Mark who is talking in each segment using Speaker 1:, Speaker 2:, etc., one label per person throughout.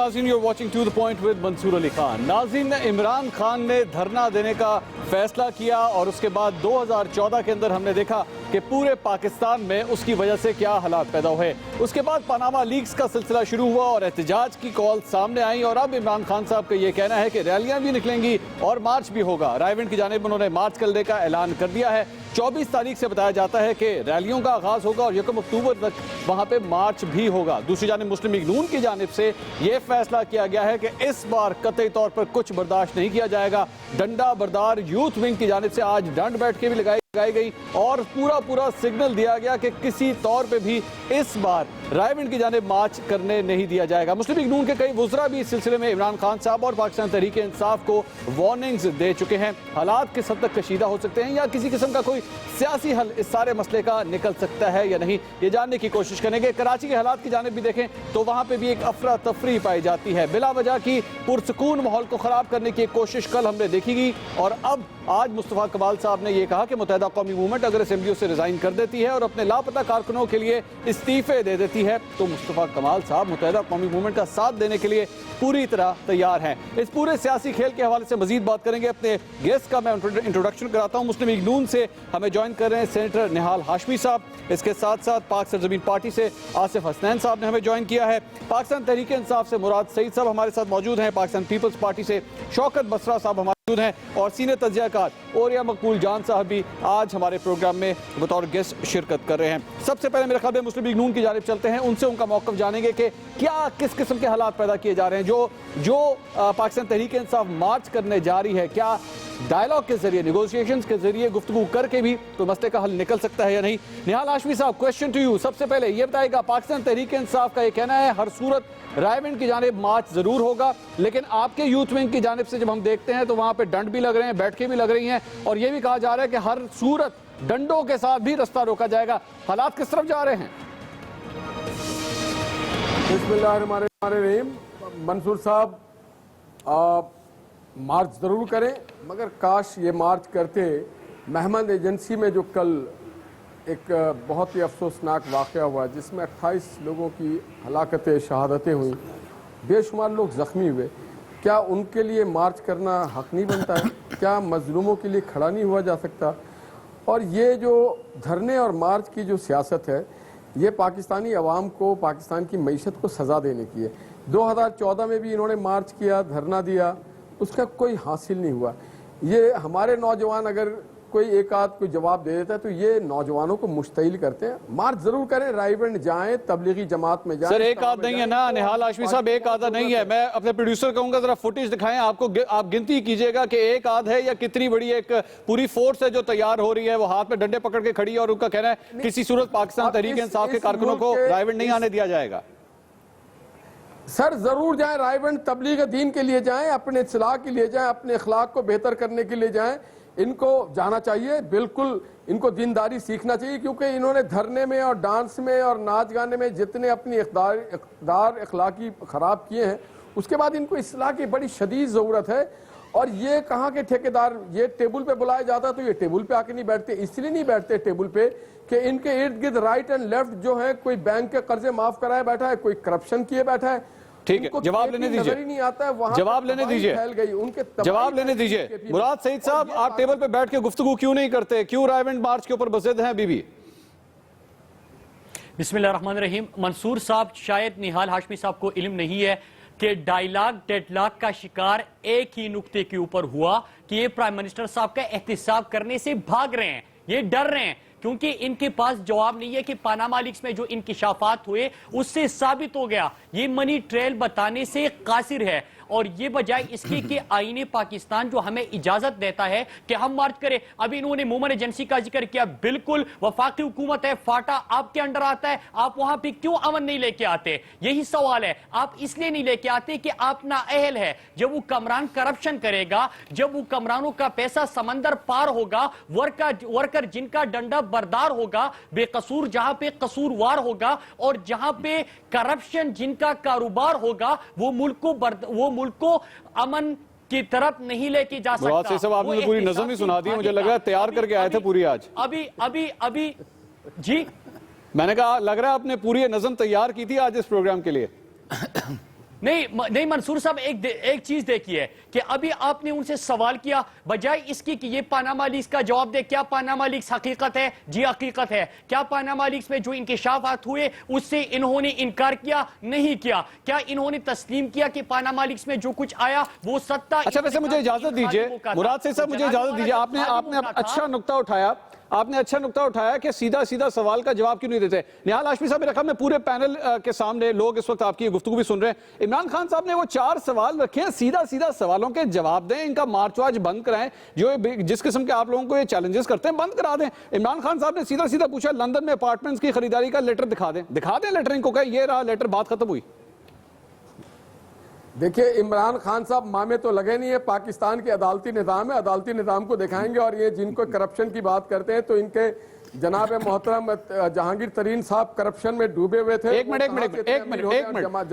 Speaker 1: नाज़रीन, you're watching To The Point with Mansoor Ali Khan. नाज़रीन, इमरान खान ने धरना देने का फैसला किया और उसके बाद 2014 के अंदर हमने देखा कि पूरे पाकिस्तान में उसकी वजह से क्या हालात पैदा हुए। उसके बाद पनामा लीक्स का सिलसिला शुरू हुआ और एहतजाज की कॉल सामने आई और अब इमरान खान साहब का ये कहना है कि रैलियां भी निकलेंगी और मार्च भी होगा। रायविंड की जानिब उन्होंने मार्च करने का ऐलान कर दिया है। 24 तारीख से बताया जाता है कि रैलियों का आगाज होगा और 1 अक्टूबर तक वहां पे मार्च भी होगा। दूसरी जानिब मुस्लिम लीग नून की जानिब से यह फैसला किया गया है कि इस बार कतई तौर पर कुछ बर्दाश्त नहीं किया जाएगा। डंडा बरदार यूथ विंग की जानिब से आज डंड बैठ के भी लगाई गई और पूरा सिग्नल दिया गया कि किसी तौर पे भी इस बार रायविंड की जानिब मार्च करने नहीं दिया जाएगा। मुस्लिम लीग नून के कई वुज़रा भी इस सिलसिले में इमरान खान साहब और पाकिस्तान तहरीक इंसाफ को वार्निंग्स दे चुके हैं। हालात किस हद तक कशीदा हो सकते हैं या किसी किस्म का कोई सियासी हल इस सारे मसले का निकल सकता है या नहीं, ये जानने की कोशिश करेंगे। कराची के हालात की जानिब भी देखें तो वहां पर भी एक अफरा तफरी पाई जाती है। बिला वजह की पुरसकून माहौल को खराब करने की कोशिश कल हमने देखी गई और अब आज मुस्तफा कमाल साहब ने यह कहा कि मुत्तहिदा कौमी मूवमेंट अगर असेंबलियों से रिजाइन कर देती है और अपने लापता कारकुनों के लिए इस्तीफे दे देती है तो मुस्तफा कमाल साहब मुत्तहिदा कौमी मूवमेंट का साथ देने के लिए पूरी तरह तैयार हैं। इस पूरे सियासी खेल के हवाले से मजीद बात करेंगे। अपने गेस्ट का मैं इंट्रोडक्शन कराता हूँ। मुस्लिम लीग नून से हमें ज्वाइन कर रहे हैं सेनेटर निहाल हाशमी साहब। इसके साथ साथ पाक सरजमीन पार्टी से आसिफ हसनैन साहब ने हमें ज्वाइन किया है। पाकिस्तान तहरीक इंसाफ से मुराद सईद साहब हमारे साथ मौजूद हैं। पाकिस्तान पीपल्स पार्टी से शौकत बसरा साहब हमारे मौजूद हैं और सीनियर तज्जियाकार ओरिया मकबूल जान साहब भी आज हमारे प्रोग्राम में बतौर गेस्ट शिरकत कर रहे हैं। सबसे पहले मेरे ख्याल में मुस्लिम लीग नून की जानिब चलते हैं, उनसे उनका मौक़िफ़ जानेंगे कि क्या किस किस्म के हालात पैदा किए जा रहे हैं। जो पाकिस्तान तहरीक इंसाफ मार्च करने जा रही है, क्या डायलॉग के जरिए, निगोशिएशंस के जरिए गुफ्तगू करके भी तो मसले का हल निकल सकता है या नहीं। निहाल हाशमी साहब, क्वेश्चन टू यू। सबसे पहले ये बताएगा, पाकिस्तान तहरीक इंसाफ का ये कहना है हर सूरत रायविंड की जानिब मार्च जरूर होगा, लेकिन आपके यूथ विंग की जानिब से जब हम देखते हैं तो वहां पे डंड भी लग रहे हैं, बैठकें भी लग रही हैं और ये भी कहा जा रहा है कि हर सूरत डंडों के साथ भी रास्ता रोका जाएगा। हालात किस तरफ जा रहे हैं?
Speaker 2: बिस्मिल्लाहिर्रहमानिर्रहीम। मंसूर साहब, मार्च ज़रूर करें, मगर काश ये मार्च करते महमद एजेंसी में जो कल एक बहुत ही अफसोसनाक वाक़या हुआ जिसमें 28 लोगों की हलाकतें, शहादतें हुई, बेशुमार लोग ज़ख्मी हुए, क्या उनके लिए मार्च करना हक नहीं बनता है? क्या मजलूमों के लिए खड़ा नहीं हुआ जा सकता? और ये जो धरने और मार्च की जो सियासत है, ये पाकिस्तानी अवाम को, पाकिस्तान की मईशत को सज़ा देने की है। 2014 में भी इन्होंने मार्च किया, धरना दिया, उसका कोई हासिल नहीं हुआ। ये हमारे नौजवान अगर कोई एक आध कोई जवाब दे देता है तो ये नौजवानों को मुश्तइल करते हैं। मार्च जरूर करें, रायविंड जाएं, तबलीगी जमात में जाएं।
Speaker 1: सर, एक आध नहीं है ना निहाल हाशमी साहब, एक आधा नहीं है। मैं अपने प्रोड्यूसर कहूंगा जरा फुटेज दिखाएं, आपको आप गिनती कीजिएगा कि एक आध है या कितनी बड़ी एक पूरी फोर्स है जो तैयार हो रही है, वो हाथ में डंडे पकड़ के खड़ी है और उनका कहना है किसी सूरत पाकिस्तान तहरीक इंसाफ के कारकुनों को रायविंड नहीं आने दिया जाएगा।
Speaker 2: सर जरूर जाएं, रायविंड तबलीग दीन के लिए जाएं, अपने इस्लाह के लिए जाएं, अपने अखलाक को बेहतर करने के लिए जाएं। इनको जाना चाहिए, बिल्कुल इनको दीनदारी सीखना चाहिए, क्योंकि इन्होंने धरने में और डांस में और नाच गाने में जितने अपनी इक़्तिदार अखलाकी ख़राब किए हैं, उसके बाद इनको इस्लाह की बड़ी शदीद ज़रूरत है। और ये कहाँ के ठेकेदार, ये टेबल पे बुलाया जाता तो ये टेबल पे आके नहीं बैठते। इसलिए नहीं बैठते टेबल पे कि इनके इर्द गिर्द राइट एंड लेफ्ट जो है, कोई बैंक के कर्जे माफ कराए बैठा है, कोई करप्शन किए बैठा है।
Speaker 1: ठीक है, जवाब लेने दीजिए,
Speaker 2: नहीं आता है, वहां
Speaker 1: जवाब लेने दीजिए,
Speaker 2: फैल गई उनके
Speaker 1: जवाब लेने दीजिए। मुराद सईद साहब, आप टेबल पे बैठ के गुफ्तगू क्यों नहीं करते? क्यों रायविंड मार्च के ऊपर बज़िद हैं अभी भी?
Speaker 3: बिस्मिल्लाहिर्रहमानिर्रहीम। मंसूर साहब, शायद निहाल हाशमी साहब को इल्म नहीं है कि डायलॉग डेडलॉक का शिकार एक ही नुक्ते के ऊपर हुआ कि ये प्राइम मिनिस्टर साहब का एहतिसाब करने से भाग रहे हैं, ये डर रहे हैं, क्योंकि इनके पास जवाब नहीं है कि पनामा लीक्स में जो इंकिशाफात हुए उससे साबित हो गया ये मनी ट्रेल बताने से कासिर है। और ये बजाय इसके कि आईने पाकिस्तान जो हमें इजाजत देता है कि हम मार्च करें। अभी इन्होंने मूवमेंट एजेंसी का जिक्र किया, बिल्कुल वफाकी हुकूमत है, फाटा आपके अंडर आता है, आप वहां पे क्यों अमन नहीं लेके आते? यही सवाल है। आप इसलिए नहीं लेके आते कि आप ना अहल है। जब वो कमरान करप्शन करेगा, जब वो कमरानों का पैसा समंदर पार होगा, वर्कर जिनका डंडा बरदार होगा, बेकसूर जहां पे कसूरवार होगा और जहां पे करप्शन जिनका कारोबार होगा, वो मुल्क को अमन की तरफ नहीं लेके जा सकता।
Speaker 1: सब आपने तो पूरी नज़म ही सुना दी, मुझे लग रहा है तैयार करके आए थे पूरी आज।
Speaker 3: अभी जी
Speaker 1: मैंने कहा लग रहा है आपने पूरी नज़म तैयार की थी आज इस प्रोग्राम के लिए।
Speaker 3: नहीं मंसूर साहब, एक चीज देखिए कि अभी आपने उनसे सवाल किया, बजाय इसकी कि ये पानामा लीक्स का जवाब दे, क्या पानामा लीक्स हकीकत है? जी हकीकत है। क्या पानामा लीक्स में जो इंकशाफात हुए उससे इन्होंने इनकार किया? नहीं किया। क्या इन्होंने तस्लीम किया कि पानामा लीक्स में जो कुछ आया वो सत्ता?
Speaker 1: अच्छा, वैसे मुझे इजाजत दीजिए मुराद सईद साहब, मुझे इजाजत दीजिए। आपने अच्छा नुक्ता उठाया, आपने अच्छा नुक्ता उठाया कि सीधा सीधा सवाल का जवाब क्यों नहीं देते। निहाल हाशमी साहब, मेरे ख्याल में पूरे पैनल के सामने लोग इस वक्त आपकी गुफ्तगू भी सुन रहे हैं। इमरान खान साहब ने वो 4 सवाल रखे हैं, सीधा सीधा सवालों के जवाब दें, इनका मार्च वार्च बंद कराएं, जो जिस किस्म के आप लोगों को ये चैलेंजेस करते हैं बंद करा दें। इमरान खान साहब ने सीधा सीधा पूछा लंदन में अपार्टमेंट्स की खरीदारी का लेटर दिखा दें लेटर, इनको कहे ये रहा लेटर, बात खत्म हुई।
Speaker 2: देखिए, इमरान खान साहब मामे तो लगे नहीं है, पाकिस्तान के अदालती निज़ाम है, अदालती निज़ाम को दिखाएंगे। और ये जिनको करप्शन की बात करते हैं तो इनके जनाब मोहतरम जहांगीर तरीन साहब करप्शन में डूबे हुए थे।
Speaker 1: एक मिनट निहाल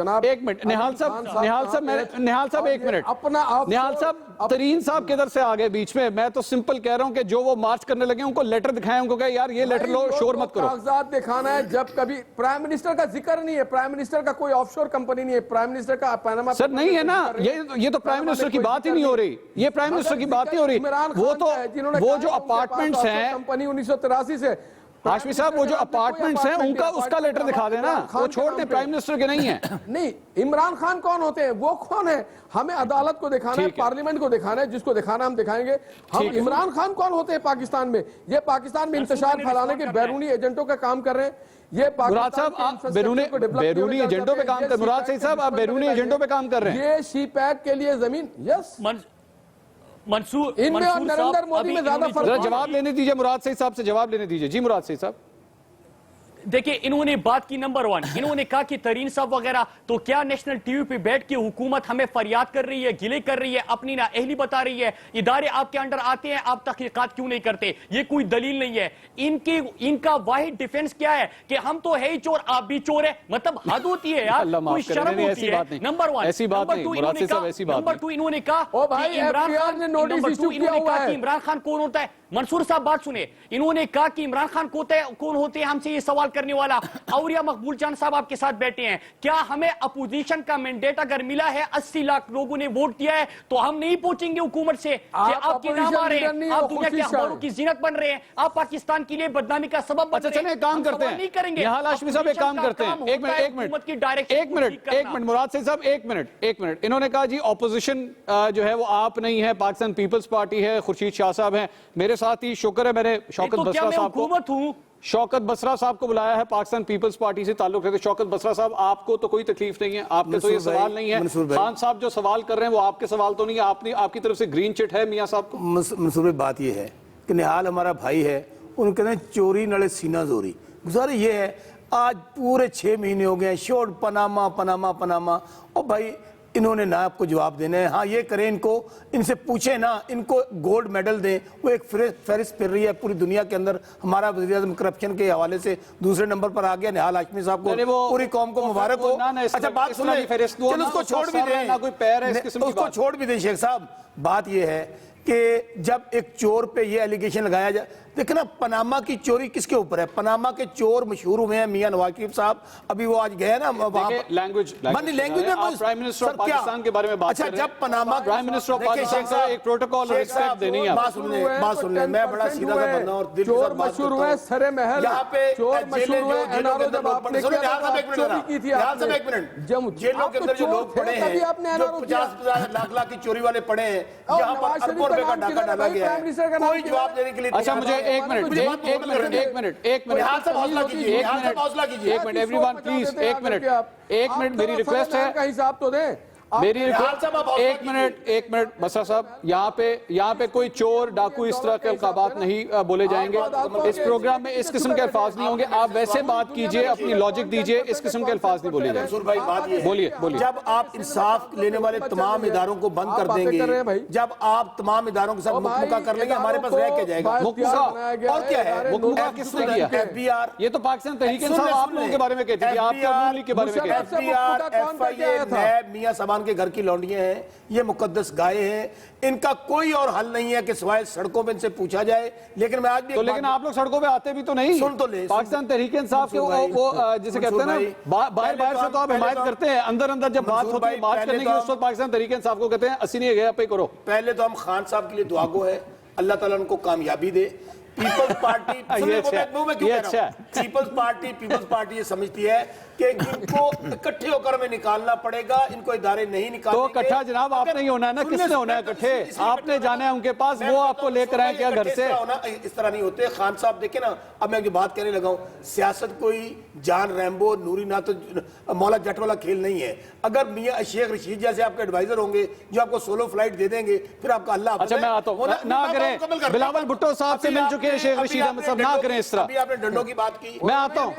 Speaker 1: साहब एक मिनट,
Speaker 2: अपना
Speaker 1: निहाल साहब तरीन साहब किधर से आ गए बीच में? मैं तो सिंपल कह रहा हूं कि जो वो मार्च करने लगे उनको लेटर दिखाएं, उनको कहे यार ये लेटर लो, शोर मत करो।
Speaker 2: कागजात दिखाना है। जब कभी प्राइम मिनिस्टर का जिक्र नहीं है, प्राइम मिनिस्टर का कोई ऑफशोर कंपनी नहीं है, प्राइम मिनिस्टर का पैनामा
Speaker 1: सर नहीं है ना, ये तो प्राइम मिनिस्टर की बात ही नहीं हो रही, ये प्राइम मिनिस्टर की बात नहीं हो रही। वो जो अपार्टमेंट्स हैं
Speaker 2: कंपनी 1983 से,
Speaker 1: हाशमी साहब वो जो अपार्टमेंट्स हैं उनका उसका लेटर दिखा देना, वो छोड़ दे, प्राइम मिनिस्टर के नहीं है।
Speaker 2: नहीं, इमरान खान कौन होते हैं, वो कौन है? हमें अदालत को दिखाना है, पार्लियामेंट को दिखाना है, जिसको दिखाना हम दिखाएंगे। हम इमरान खान कौन होते हैं पाकिस्तान में? ये पाकिस्तान में इंतशार फैलाने के बैरूनी एजेंटों का काम कर रहे हैं। ये
Speaker 1: मुराद साहब आप बैरूनी एजेंडों पे काम कर, मुराद सईद साहब आप बैरूनी एजेंडों पे काम कर रहे हैं।
Speaker 2: ये सी पैक के लिए जमीन, यस
Speaker 3: मंसूर,
Speaker 2: इनमें और नरेंद्र मोदी में ज्यादा फर्क।
Speaker 1: जवाब लेने दीजिए मुराद सईद साहब से, जवाब लेने दीजिए। जी मुराद सईद साहब,
Speaker 3: देखिए इन्होंने बात की नंबर 1, इन्होंने कहा कि तरीन साहब वगैरह तो क्या नेशनल टीवी पे बैठ के हुकूमत हमें फरियाद कर रही है, गिले कर रही है, अपनी नाअहली बता रही है, इदारे आपके अंडर आते हैं, आप तहकीकात क्यों नहीं करते? ये कोई दलील नहीं है। इनका वाहिद डिफेंस क्या है कि हम तो है ही चोर, आप भी चोर है। मतलब हद होती है यार, कोई शर्म होती है। नंबर 1।
Speaker 1: ऐसी बात नहीं मुराद सईद साहब, ऐसी बात
Speaker 3: नंबर 2 इन्होंने कहा कि इमरान खान ने नोटिस इशू किया हुआ है। इमरान खान कौन होता है? मंसूर साहब बात सुने, इन्होंने कहा कि इमरान खान कौन होते हैं हमसे ये सवाल करने वाला? औरिया मकबूल चांद साहब आपके साथ बैठे हैं। क्या हमें अपोजिशन का मैंडेट अगर मिला है, 80 लाख लोगों ने वोट दिया है, तो हम नहीं पूछेंगे हुकूमत से कि आपके नाम आ रहे हैं, आप दुनिया के अखबारों की जीनत बन रहे हैं, आप पाकिस्तान के लिए बदनामी का सबब बन रहे हैं।
Speaker 1: चलिए काम करते हैं,
Speaker 3: नहीं करेंगे।
Speaker 1: निहाल हाशमी साहब एक काम करते हैं, एक मिनट मुराद सईद साहब, एक मिनट। इन्होंने कहा जी ऑपोजिशन जो है वो आप नहीं है, पाकिस्तान पीपल्स पार्टी है, खुर्शीद शाह साहब हैं मेरे साथ ही। शुक्र है मैंने शौकत बसरा साहब को, शौकत बसरा साहब को बुलाया है, पाकिस्तान पीपल्स पार्टी से ताल्लुक है। शौकत बसरा साहब, आपको तो कोई तकलीफ नहीं है, आपके तो ये सवाल नहीं है। खान साहब जो सवाल कर रहे हैं वो आपके सवाल तो नहीं है, आपकी तरफ से ग्रीन चिट है मियां साहब को।
Speaker 4: मंसूर भाई, बात ये है कि निहाल हमारा भाई है, उनके कहते हैं चोरी नड़े सीना जोरी। गुजारे ये है, आज पूरे 6 महीने हो गए शोर पनामा पनामा पनामा, और भाई इन्होंने ना आपको जवाब देना है। हाँ ये करें, इनसे पूछे ना, इनको गोल्ड मेडल दें। वो एक फहरिस्त फिर रही है पूरी दुनिया के अंदर, हमारा वज़ीर-ए-आज़म करप्शन के हवाले से दूसरे नंबर पर आ गया। निहाल हाशमी साहब को पूरी कौम को मुबारक हो। अच्छा बात सुनिए, चलो उसको छोड़ भी दें, उसको छोड़ भी दें शेख साहब। बात ये है कि जब एक चोर पे ये एलिगेशन लगाया जाए, देखना पनामा की चोरी किसके ऊपर है? पनामा के चोर मशहूर हुए हैं मियां नवाज शरीफ साहब, अभी वो आज गए ना वहां
Speaker 1: लैंग्वेज
Speaker 4: में
Speaker 1: प्राइम मिनिस्टर ऑफ पाकिस्तान के बारे में बात
Speaker 4: अच्छा, जब Panama
Speaker 1: prime minister of Pakistan का एक प्रोटोकॉल और रिस्पेक्ट देनी है।
Speaker 4: बात सुन ले, मैं बड़ा सीधा सा बंदा और दिल
Speaker 2: चोर मशहूर हुए सरे महल,
Speaker 4: यहाँ पे
Speaker 2: चोर मशहूर हुए एनआरओ, जब आपने
Speaker 4: जेलों के अंदर जो लोग पड़े हैं, जो 50-50 लाख की चोरी वाले पड़े हैं, यहाँ पर अरबों रुपए का डाका डाला गया है, कोई जवाब देने के लिए।
Speaker 1: अच्छा मुझे एक मिनट एवरीवन प्लीज, एक मिनट मेरी रिक्वेस्ट है,
Speaker 2: का हिसाब तो दें
Speaker 1: मेरी एक मिनट बसरा साहब, यहाँ पे कोई चोर डाकू इस तरह के अलकाबात नहीं बोले जाएंगे। इस प्रोग्राम में इस किस्म के अल्फाज नहीं होंगे। आप वैसे बात कीजिए, अपनी लॉजिक दीजिए, इस किस्म के अल्फाज नहीं बोले जाएंगे। बोलिए।
Speaker 4: जब आप इंसाफ लेने वाले तमाम इदारों को बंद कर देंगे, जब आप तमाम इदारों के साथ मुकम्मल कर लेंगे, हमारे पास रह के जाएगा और क्या है?
Speaker 1: मुकम्मल किसने किया?
Speaker 4: एफबीआर,
Speaker 1: ये तो पाकिस्तान तहरीक इंसाफ आप लोगों के बारे में कहती थी, आपके अवामी लीग के बारे में कहती थी।
Speaker 4: एफबीआर, एफआईए, मियां साहब खान के घर की लौंडियां हैं, ये मुकद्दस गाय हैं, इनका कोई और हल नहीं है कि सिवाय सड़कों पे इनसे पूछा जाए। लेकिन मैं आज भी
Speaker 1: तो लेकिन आप लोग सड़कों पे आते भी तो नहीं।
Speaker 4: सुन तो ले,
Speaker 1: पाकिस्तान तहरीक इंसाफ के वो जिसे कहते हैं ना, बाहर से तो आप हिमायत करते हैं, अंदर अंदर जब बात होती है मार्च करने की उस वक्त पाकिस्तान तहरीक इंसाफ को कहते हैं असी नहीं गए पे करो।
Speaker 4: पहले तो हम खान साहब के लिए दुआ गो है, अल्लाह ताला उनको कामयाबी दे। पीपल्स पार्टी पीपल्स पार्टी ये समझती है कि इनको इकट्ठे होकर हमें निकालना पड़ेगा, इनको इदारे नहीं निकालने।
Speaker 1: तो इकट्ठा जनाब आप नहीं होना है ना, किसने होना है इकट्ठे? आपने जाना है उनके पास, वो आपको लेकर आए क्या घर से?
Speaker 4: इस तरह नहीं होते। खान साहब देखे ना, अब मैं जो बात कहने लगा हूं, सियासत कोई जान रैम्बो नूरी ना तो मौला जट वाला खेल नहीं है। अगर मियां शेख रशीद जैसे आपके एडवाइजर होंगे जो आपको सोलो फ्लाइट दे देंगे, फिर आपका अल्लाह।
Speaker 1: अच्छा मैं आता हूं, ना करें, बिलावल भुट्टो साहब से मिल चुके हैं शेख रशीद अहमद साहब, ना करें इस तरह।
Speaker 4: अभी आपने डंडों की बात की,
Speaker 1: मैं आता हूं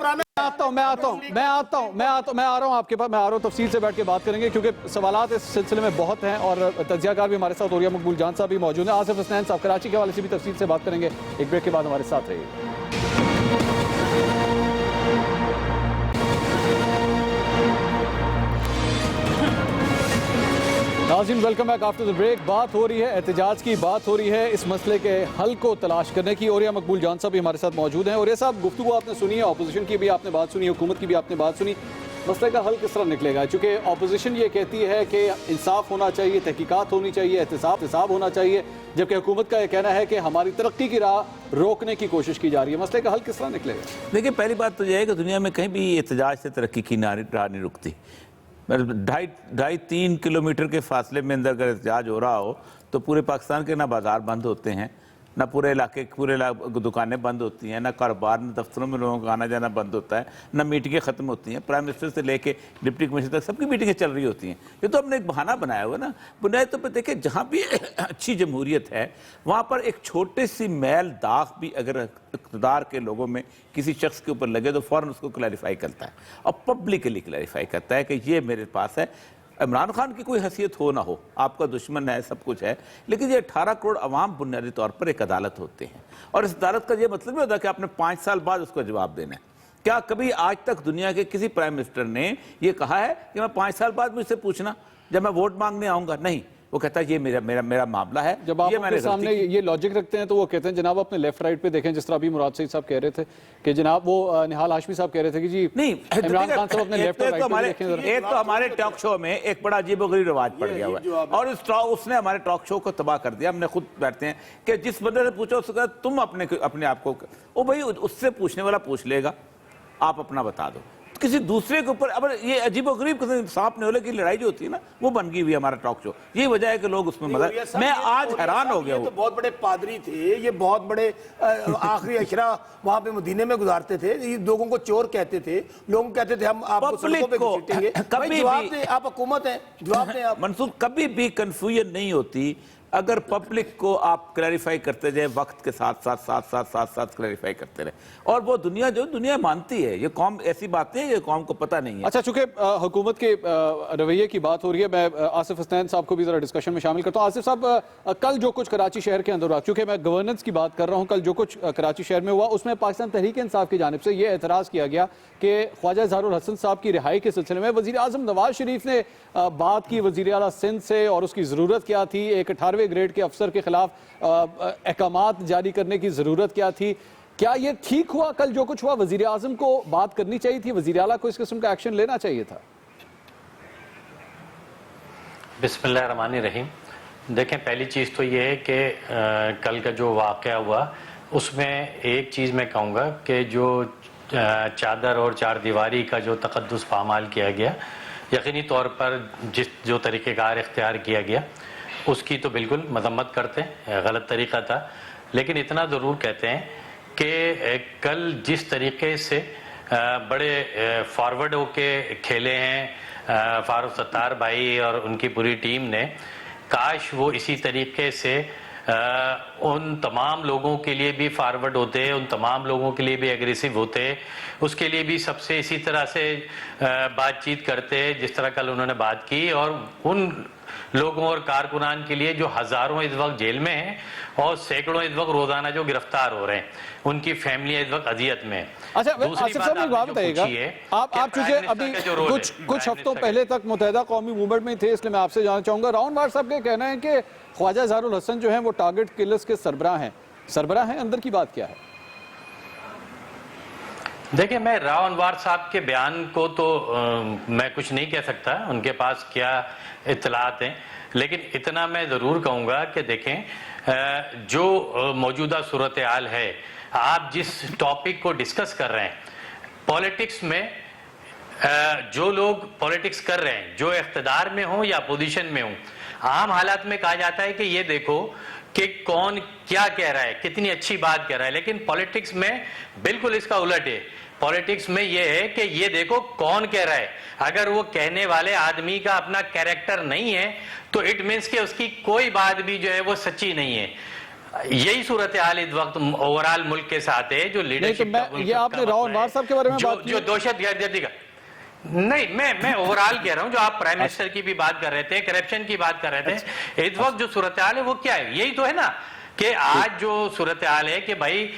Speaker 1: मैं आ रहा हूं आपके पास, मैं आ रहा हूं, तफसील से बैठ के बात करेंगे क्योंकि सवालात इस सिलसिले में बहुत हैं और तज्जियाकार भी हमारे साथ, ओरिया मकबूल जान साहब भी मौजूद हैं, आसिफ हसनैन साहब कराची के हवाले से भी तफसील से बात करेंगे। एक ब्रेक के बाद हमारे साथ रहिए। नाज़रीन welcome back after the break. बात हो रही है एहतजाज की, बात हो रही है इस मसले के हल को तलाश करने की। ओरिया मकबूल जान साहब भी हमारे साथ मौजूद हैं। ओरिया साहब, गुफ्तगू आपने सुनी है, अपोजिशन की भी आपने बात सुनी, हुकूमत की भी आपने बात सुनी, मसले का हल किस तरह निकलेगा? चूँकि अपोजिशन ये कहती है कि इंसाफ होना चाहिए, तहकीकात होनी चाहिए, एहतसाब होना चाहिए, जबकि हुकूमत का यह कहना है कि हमारी तरक्की की राह रोकने की कोशिश की जा रही है। मसले का हल किस तरह निकलेगा?
Speaker 5: देखिए, पहली बात तो यह है कि दुनिया में कहीं भी एहतजाज से तरक्की की राह नहीं रुकती। 2.5-3 किलोमीटर के फासले में अंदर अगर एहतजाज हो रहा हो तो पूरे पाकिस्तान के ना बाजार बंद होते हैं, ना पूरे दुकानें बंद होती हैं, ना कारोबार, ना दफ्तरों में लोगों का आना जाना बंद होता है, ना मीटिंगें ख़त्म होती हैं। प्राइम मिनिस्टर से लेके डिप्टी कमिश्नर तक सबकी मीटिंगें चल रही होती हैं। ये तो हमने एक बहाना बनाया हुआ ना। बुनियादी तौर पर देखिए, जहाँ भी अच्छी जमहूरियत है वहाँ पर एक छोटे सी मैल दाग भी अगर इक़्तिदार के लोगों में किसी शख्स के ऊपर लगे तो फ़ौरन उसको क्लैरिफाई करता है और पब्लिकली क्लैरिफाई करता है कि ये मेरे पास है। इमरान खान की कोई हैसियत हो ना हो, आपका दुश्मन है, सब कुछ है, लेकिन ये 18 करोड़ अवाम बुनियादी तौर पर एक अदालत होते हैं और इस अदालत का ये मतलब नहीं होता कि आपने 5 साल बाद उसको जवाब देना है। क्या कभी आज तक दुनिया के किसी प्राइम मिनिस्टर ने ये कहा है कि मैं 5 साल बाद मुझसे पूछना जब मैं वोट मांगने आऊंगा? नहीं, वो कहता है ये मेरा मामला है।
Speaker 1: जब आप मेरे सामने ये लॉजिक रखते हैं तो वो कहते हैं जनाब अपने लेफ्ट राइट पे देखें, जिस तरह अभी मुराद सईद साहब कह रहे थे कि जनाब वो निहाल हाशमी साहब कह रहे थे कि जी नहीं, इमरान खान साहब अपने लेफ्ट राइट पे देखें।
Speaker 5: एक तो हमारे टॉक शो में एक बड़ा अजीबोगरीब रिवाज पड़ गया हुआ है और उसने हमारे टॉक शो को तबाह कर दिया। हमने खुद बैठते हैं कि जिस बंदे से पूछो उसका तुम अपने आप को, ओ भाई उससे पूछने वाला पूछ लेगा, आप अपना बता दो। किसी दूसरे के ऊपर अब ये अजीबोगरीब सांप नेवले की लड़ाई जो होती है ना, वो बन गई हुई हमारा टॉक शो। यही वजह है कि लोग उसमें मदद। मैं आज हैरान हो गया हूँ।
Speaker 4: तो बहुत बड़े पादरी थे, ये बहुत बड़े आखिरी अशरा वहाँ पे मदीने में गुजारते थे, ये लोगों को चोर कहते थे, लोग कहते थे हम आपको सड़कों पे घसीटेंगे। जवाब दें, आप हुकूमत हैं, जवाब दें आप।
Speaker 5: मंसूर, कभी भी कंफ्यूजन नहीं होती अगर पब्लिक को आप क्लैरिफाई करते जाए, वक्त के साथ साथ क्लैरिफाई करते रहे। और वो दुनिया मानती है, ये कौम ऐसी बातें हैं ये कौम को पता नहीं है।
Speaker 1: अच्छा, चूंकि हुकूमत के रवैये की बात हो रही है, मैं आसिफ हसनैन साहब को भी जरा डिस्कशन में शामिल करता हूँ। आसिफ साहब, कल जो कुछ कराची शहर के अंदर हुआ, चूंकि मैं गवर्नेंस की बात कर रहा हूँ, कल जो कुछ कराची शहर में हुआ उसमें पाकिस्तान तहरीक इंसाफ की जानिब से यह एतराज़ किया गया कि ख्वाजा इजहारुल हसन साहब की रिहाई के सिलसिले में वज़ीर आज़म नवाज शरीफ ने बात की वज़ीर आला सिंध से और उसकी ज़रूरत क्या थी, एक 18वें ग्रेड के अफसर के खिलाफ अहकामात जारी करने की ज़रूरत क्या थी। क्या ये ठीक हुआ कल जो कुछ हुआ? वज़ीर आज़म को बात करनी चाहिए थी, वज़ीर आला को इस किस्म का एक्शन लेना चाहिए था?
Speaker 6: बिस्मिल्लाहिर्रहमानिर्रहीम। देखें, पहली चीज़ तो ये है कि कल का जो वाक़या हुआ उसमें एक चीज़ मैं कहूँगा कि जो चादर और चार दीवारी का जो तक़द्दुस पामाल किया गया, यकीनी तौर पर जो तरीक़ेकार इख्तियार किया गया उसकी तो बिल्कुल मज़म्मत करते हैं, गलत तरीक़ा था। लेकिन इतना ज़रूर कहते हैं कि कल जिस तरीके से बड़े फॉरवर्ड होके खेले हैं फारूक सत्तार भाई और उनकी पूरी टीम ने, काश वो इसी तरीके से उन तमाम लोगों के लिए भी फॉरवर्ड होते, उन तमाम लोगों के लिए भी एग्रेसिव होते, उसके लिए भी सबसे इसी तरह से बातचीत करते जिस तरह कल उन्होंने बात की, और उन लोगों और कारकुनान के लिए जो हजारों इस वक्त जेल में हैं और सैकड़ों इस वक्त रोजाना जो गिरफ्तार हो रहे हैं, उनकी फैमिली इस वक्त अजियत में है।
Speaker 1: अच्छा
Speaker 6: दूसरी
Speaker 1: आसिफ साहब,
Speaker 6: बात
Speaker 1: एक बात
Speaker 6: आपने जो
Speaker 1: बताइएगा,
Speaker 6: पूछी है
Speaker 1: आप
Speaker 6: कि
Speaker 1: चूंकि
Speaker 6: प्राइम
Speaker 1: अभी
Speaker 6: मिनिस्टर का जो रोल है,
Speaker 1: कुछ
Speaker 6: प्राइम
Speaker 1: हफ्तों
Speaker 6: मिनिस्टर
Speaker 1: पहले तक मुत्तहिदा कौमी मूवमेंट में थे, इसलिए मैं आपसे जानना चाहूंगा, राउंडवार साहब का कहना है कि ख्वाजा इजहारुल हसन जो है वो टारगेट किलर्स के सरबराह हैं, अंदर की बात क्या है?
Speaker 6: देखिए, मैं राव अनवार साहब के बयान को तो मैं कुछ नहीं कह सकता, उनके पास क्या इत्तलात हैं, लेकिन इतना मैं ज़रूर कहूँगा कि देखें जो मौजूदा सूरत हाल है, आप जिस टॉपिक को डिस्कस कर रहे हैं, पॉलिटिक्स में जो लोग पॉलिटिक्स कर रहे हैं, जो इख्तिदार में हो या पोजीशन में हो, आम हालात में कहा जाता है कि ये देखो कि कौन क्या कह रहा है, कितनी अच्छी बात कह रहा है, लेकिन पॉलिटिक्स में बिल्कुल इसका उलट है। पॉलिटिक्स में ये है कि ये देखो कौन कह रहा है, अगर वो कहने वाले आदमी का अपना कैरेक्टर नहीं है तो इट मीन्स कि उसकी कोई बात भी जो है वो सच्ची नहीं है। यही सूरत हाल इस वक्त ओवरऑल मुल्क के साथ है। जो लीडरशिप
Speaker 1: ये आपने राव अनवार साहब के बारे में बात की,
Speaker 6: जो दहशतगर्दी का नहीं, मैं ओवरऑल कह रहा हूं, जो आप प्राइम मिनिस्टर की भी बात कर रहे थे, करप्शन की बात कर रहे थे, इस वक्त जो सूरत हाल है वो क्या है, यही तो है ना कि आज जो सूरत हाल है कि भाई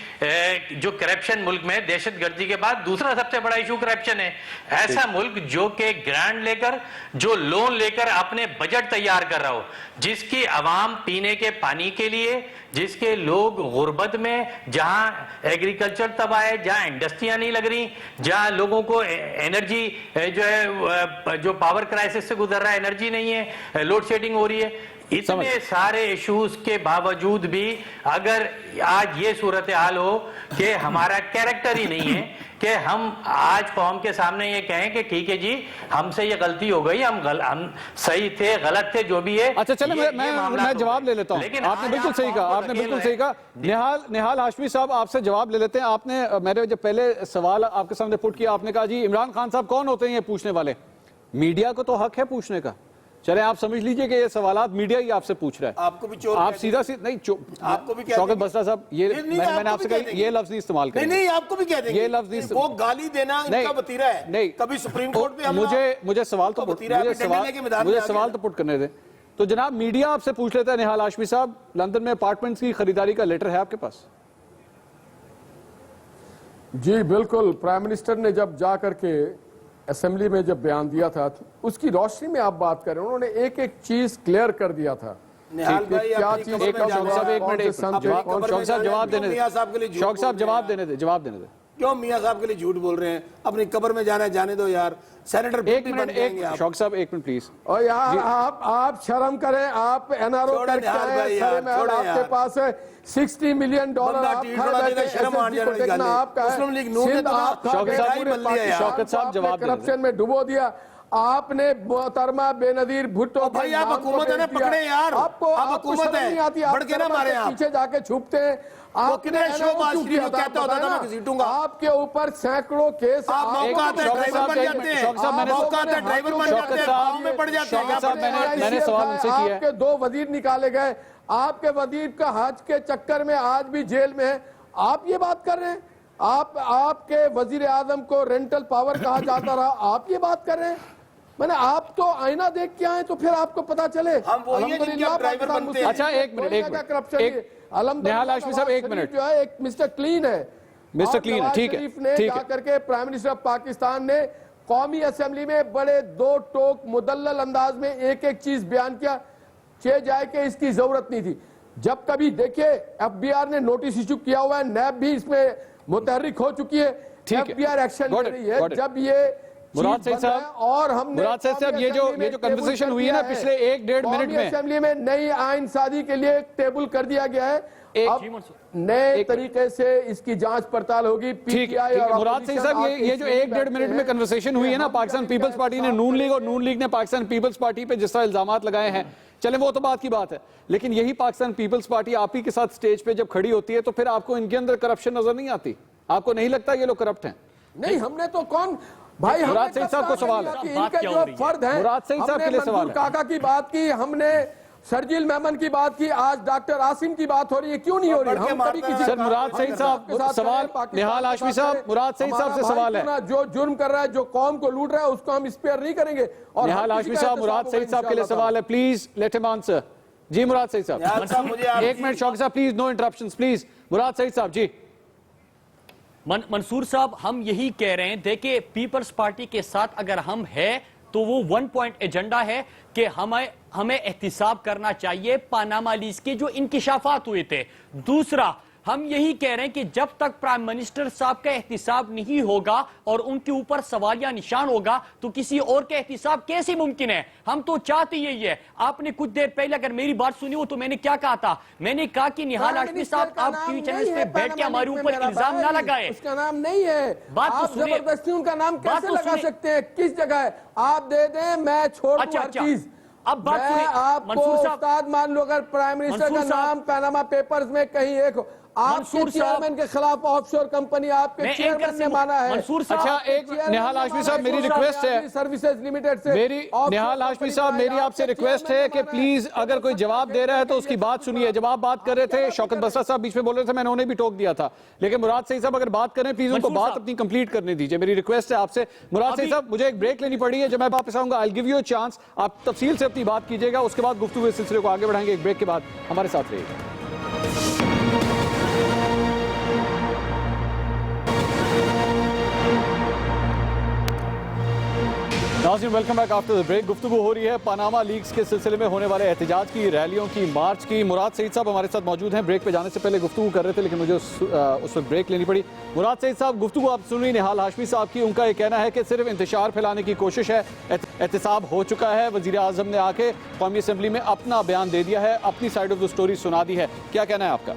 Speaker 6: जो करप्शन मुल्क में दहशतगर्दी के बाद दूसरा सबसे बड़ा इशू करप्शन है। ऐसा मुल्क जो कि ग्रांट लेकर, जो लोन लेकर अपने बजट तैयार कर रहा हो, जिसकी आवाम पीने के पानी के लिए, जिसके लोग गुर्बत में, जहां एग्रीकल्चर तबाह है, जहां इंडस्ट्रियां नहीं लग रही, जहां लोगों को एनर्जी जो है, जो पावर क्राइसिस से गुजर रहा है, एनर्जी नहीं है, लोड शेडिंग हो रही है, इतने सारे इश्यूज के बावजूद भी अगर आज ये सूरत हाल हो कि हमारा कैरेक्टर ही नहीं है कि हम आज कौम के सामने ये कहें कि ठीक है जी, हमसे ये गलती हो गई, हम सही थे, गलत थे, जो भी है।
Speaker 1: अच्छा चले, मैं जवाब ले लेता हूं। आपने बिल्कुल सही कहा, आपने बिल्कुल सही कहा। निहाल हाशमी साहब, आपसे जवाब ले लेते हैं। आपने मेरे जब पहले सवाल आपके सामने पुट किया, आपने कहा जी इमरान खान साहब कौन होते हैं ये पूछने वाले, मीडिया को तो हक है पूछने का। चले आप समझ लीजिए कि ये सवालात मीडिया ही आपसे पूछ रहा है,
Speaker 4: आपको भी चोर
Speaker 1: आप सीधा नहीं,
Speaker 4: आपको भी
Speaker 1: शौकत बसरा साहब, ये मैंने आपसे कहा ये लफ्ज नहीं इस्तेमाल करें।
Speaker 4: नहीं, आपको भी कह देंगे
Speaker 1: ये लफ्ज
Speaker 4: वो गाली देना इनका वतीरा है।
Speaker 1: नहीं,
Speaker 4: कभी सुप्रीम कोर्ट में
Speaker 1: मुझे सवाल तो पुट करने दें। तो जनाब मीडिया आपसे पूछ लेता है, निहाल हाशमी साहब, लंदन में अपार्टमेंट्स की खरीदारी का लेटर है आपके पास?
Speaker 2: जी बिल्कुल, प्राइम मिनिस्टर ने जब जा करके असेंबली में जब बयान दिया था, उसकी रोशनी में आप बात करें, उन्होंने एक एक चीज क्लियर कर दिया था।
Speaker 4: निहाल भाई,
Speaker 2: क्या चीज,
Speaker 1: शौक साहब जवाब देने दे।
Speaker 4: क्यों मियां साहब के लिए झूठ बोल रहे हैं? अपनी कब्र में जाना है, जाने दो यार। सेनेटर
Speaker 1: एक मिनट, शौक साहब एक मिनट प्लीज।
Speaker 2: और यार आप शर्म करें, आप एनआरओ करके आए, आपके पास है $60 मिलियन,
Speaker 1: शौकत साहब जवाब
Speaker 2: करप्शन में डुबो दिया आपने। मोहतरमा बेनजीर भुट्टो
Speaker 4: भाई, आप हुकूमत है ना, पकड़े यार,
Speaker 2: आपको
Speaker 4: हुकूमत है,
Speaker 2: नहीं आती,
Speaker 4: बढ़ के ना मारे, आप
Speaker 2: पीछे जाके छुपते हैं।
Speaker 4: आपने कहता होता था मैं घसीटूंगा,
Speaker 2: आपके ऊपर सैकड़ों केस,
Speaker 4: आप मौका आते ड्राइवर बन जाते हैं, मौका आता ड्राइवर बन जाते हैं, गांव में पड़ जाते हैं।
Speaker 1: मैंने सवाल उनसे किया,
Speaker 2: आपके 2 वजीर निकाले गए, आपके वजीर का हज के चक्कर में आज भी जेल में है, आप ये बात कर रहे हैं। आपके वजीर आजम को रेंटल पावर कहा जाता रहा, आप ये बात कर रहे हैं। मैंने आप तो आईना देख के आए तो फिर आपको पता चले।
Speaker 4: हम वही हैं जिनके आप ड्राइवर बनते हैं।
Speaker 1: अच्छा एक मिनट, निहाल हाशमी साहब एक मिनट,
Speaker 2: जो है एक मिस्टर क्लीन है,
Speaker 1: मिस्टर क्लीन है, ठीक है।
Speaker 2: जाकर के प्राइम मिनिस्टर ऑफ पाकिस्तान ने कौमी असेंबली में बड़े 2 टोक मुदल्लल अंदाज में एक एक चीज बयान किया, चे जाए कि इसकी जरूरत नहीं थी। जब कभी देखिए FBI ने नोटिस इशू किया हुआ है, नैब भी इसमें मुतहर्रिक हो चुकी है, FBI एक्शन ले रही है। जब ये
Speaker 1: मुराद सईद साहब,
Speaker 2: और हमने
Speaker 1: मुराद साहब ये जो कन्वर्सेशन हुई है ना पिछले 1-1.5 मिनट में,
Speaker 2: असेंबली में नई आइन साजी के लिए टेबल कर दिया गया है। अब नए तरीके से इसकी जांच पड़ताल होगी।
Speaker 1: PTI और मुराद सईद साहब, ये जो 1-1.5 मिनट में कन्वर्सेशन हुई है ना, पाकिस्तान पीपल्स पार्टी ने नून लीग और नून लीग ने पाकिस्तान पीपल्स पार्टी पे जिस तरह इल्जामात लगाए हैं, चले वो तो बात की बात है, लेकिन यही पाकिस्तान पीपल्स पार्टी आप ही के साथ स्टेज पे जब खड़ी होती है तो फिर आपको इनके अंदर करप्शन नजर नहीं आती? आपको नहीं लगता ये लोग करप्ट हैं?
Speaker 2: नहीं, हमने तो कौन भाई,
Speaker 1: मुराद सईद साहब को सवाल है,
Speaker 2: इनके जो फर्द हैं,
Speaker 1: मुराद सईद साहब के लिए सवाल है।
Speaker 2: काका की बात की हमने, शर्जील मेमन की बात की, आज डॉक्टर आसिम की बात हो रही है, क्यों नहीं हो रही? हम कभी किसी
Speaker 1: सर, मुराद सईद साहब सवाल, निहाल हाशमी साहब, मुराद सईद साहब से सवाल है।
Speaker 2: जो जुर्म कर रहा है, जो कौम को लूट रहा है, उसको हम स्पेयर नहीं करेंगे। और
Speaker 1: निहाल हाशमी साहब, मुराद सईद साहब के लिए सवाल है, प्लीज लेट हिम आंसर। जी मुराद सईद साहब, एक मिनट शौकत साहब, प्लीज नो इंटरप्शंस प्लीज। मुराद सईद साहब जी।
Speaker 3: मंसूर साहब, हम यही कह रहे हैं, देखिए पीपल्स पार्टी के साथ अगर हम है तो वो 1 पॉइंट एजेंडा है कि हमें एहतिसाब करना चाहिए पानामा लीज के जो इंकिशाफात हुए थे। दूसरा, हम यही कह रहे हैं कि जब तक प्राइम मिनिस्टर साहब का एहतिसाब नहीं होगा और उनके ऊपर सवालिया निशान होगा तो किसी और का एहतिसाब कैसे मुमकिन है? हम तो चाहते यही है। आपने कुछ देर पहले अगर मेरी बात सुनी हो तो मैंने क्या कहा था? मैंने कहा कि निहाल हाशमी साहब आप टीवी चैनल पे बैठ के हमारे ऊपर इल्जाम ना लगाए।
Speaker 2: उसका नाम नहीं है,
Speaker 3: बात तो
Speaker 2: आप
Speaker 3: सुनिए।
Speaker 2: जबरदस्ती उनका नाम
Speaker 3: बात
Speaker 2: कैसे
Speaker 3: तो
Speaker 2: लगा
Speaker 3: सुनिए।
Speaker 2: सकते हैं? किस जगह है? आप दे दें, मैं छोड़ दूं हर चीज।
Speaker 3: अब बात
Speaker 2: मैं
Speaker 3: सुनिए,
Speaker 2: आपको
Speaker 3: मंसूर साहब,
Speaker 2: उस्ताद मान लो, अगर प्राइम मिनिस्टर का
Speaker 3: मंसूर साहब,
Speaker 2: नाम पैनामा पेपर्स में कहीं एक हो, आपके
Speaker 3: मंसूर साहब,
Speaker 2: चेयरमैन के खिलाफ ऑफशोर कंपनी आपके
Speaker 3: मैं
Speaker 2: चेयरमैन
Speaker 3: एंकर
Speaker 2: ने
Speaker 3: से
Speaker 2: माना है।
Speaker 3: मंसूर साहब,
Speaker 1: अच्छा, एक निहाल हाशमी साहब, मेरी रिक्वेस्ट है,
Speaker 2: सर्विसेज लिमिटेड से
Speaker 1: मेरी निहाल हाशमी साहब, मेरी आपसे रिक्वेस्ट है कि प्लीज अगर कोई जवाब दे रहा है तो उसकी बात सुनिए। जब आप बात कर रहे थे, शौकत बसरा साहब बीच में बोल रहे थे, मैंने उन्हें भी टोक दिया था, लेकिन मुराद सईद साहब अगर बात करें प्लीज उनको बात अपनी कंप्लीट करने दीजिए। मेरी रिक्वेस्ट है आपसे। मुराद सईद साहब, मुझे एक ब्रेक लेनी पड़ी है, जब मैं वापस आऊंगा I will give you a chance, आप तफसील से अपनी बात कीजिएगा, उसके बाद गुफ्तगू इस सिलसिले को आगे बढ़ाएंगे। एक ब्रेक के बाद हमारे साथ रहिएगा। नाज़रीन, welcome back after the break. गुफ्तगू हो रही है पनामा लीक्स के सिलसिले में होने वाले एहतजाज की, रैलियों की, मार्च की। मुराद सईद साहब हमारे साथ मौजूद हैं। ब्रेक पे जाने से पहले गुफ्तगू कर रहे थे, लेकिन मुझे उस वक्त ब्रेक लेनी पड़ी। मुराद सईद साहब, गुफ्तगू आप सुन रही निहाल हाशमी साहब की। उनका ये कहना है कि सिर्फ इंतशार फैलाने की कोशिश है, एहतिसाब हो चुका है, वज़ीर आज़म ने आके कौमी असम्बली में अपना बयान दे दिया है, अपनी साइड ऑफ द स्टोरी सुना दी है। क्या कहना है आपका?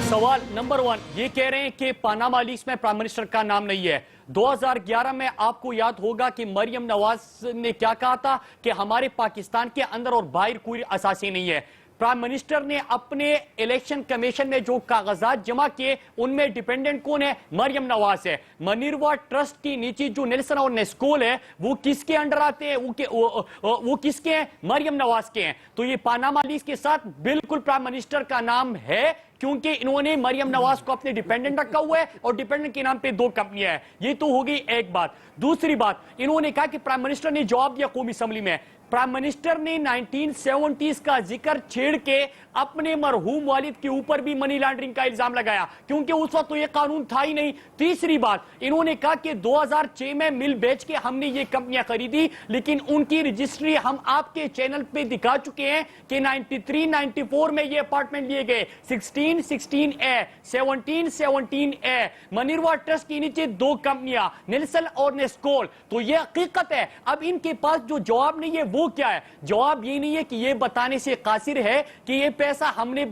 Speaker 3: सवाल नंबर 1, ये कह रहे हैं कि पनामा लीक्स में प्राइम मिनिस्टर का नाम नहीं है। 2011 में आपको याद होगा कि मरियम नवाज ने क्या कहा था कि हमारे पाकिस्तान के अंदर और बाहर कोई असासी नहीं है। प्राइम मिनिस्टर ने अपने इलेक्शन कमीशन में जो कागजात जमा किए उनमें डिपेंडेंट कौन है? मरियम नवाज है। मनीरवा ट्रस्ट की नीचे जो नेल्सन और नेस्कोल है वो किसके अंडर आते हैं? वो किसके हैं? मरियम नवाज के हैं। तो ये पनामा लीक्स के साथ बिल्कुल प्राइम मिनिस्टर का नाम है, क्योंकि इन्होंने मरियम नवाज को अपने डिपेंडेंट रखा हुआ है और डिपेंडेंट के नाम पे 2 कंपनियां हैं। ये तो हो गई एक बात। दूसरी बात, इन्होंने कहा कि प्राइम मिनिस्टर ने जवाब दिया कौमी असम्बली में। प्राइम मिनिस्टर ने 1970s का जिक्र छेड़ के अपने मरहूम वालिद के ऊपर भी मनी लॉन्ड्रिंग का इल्जाम लगाया, क्योंकि उस वक्त तो ये कानून था ही नहीं। तीसरी बात, इन्होंने कहा कि 2006 में मिल बेच के हमने ये कंपनियां खरीदी, लेकिन उनकी रजिस्ट्री हम आपके चैनल पे दिखा चुके हैं कि 93-94 में ये अपार्टमेंट लिए गए, 16-16A, 17-17A। मनीरवा ट्रस्ट के नीचे 2 कंपनियां, नेल्सन और नेस्कोल। तो ये हकीकत है। अब इनके पास जो जवाब नहीं है वो क्या है? जवाब ये नहीं है कि ये बताने से कासिर है कि ये पैसा हमने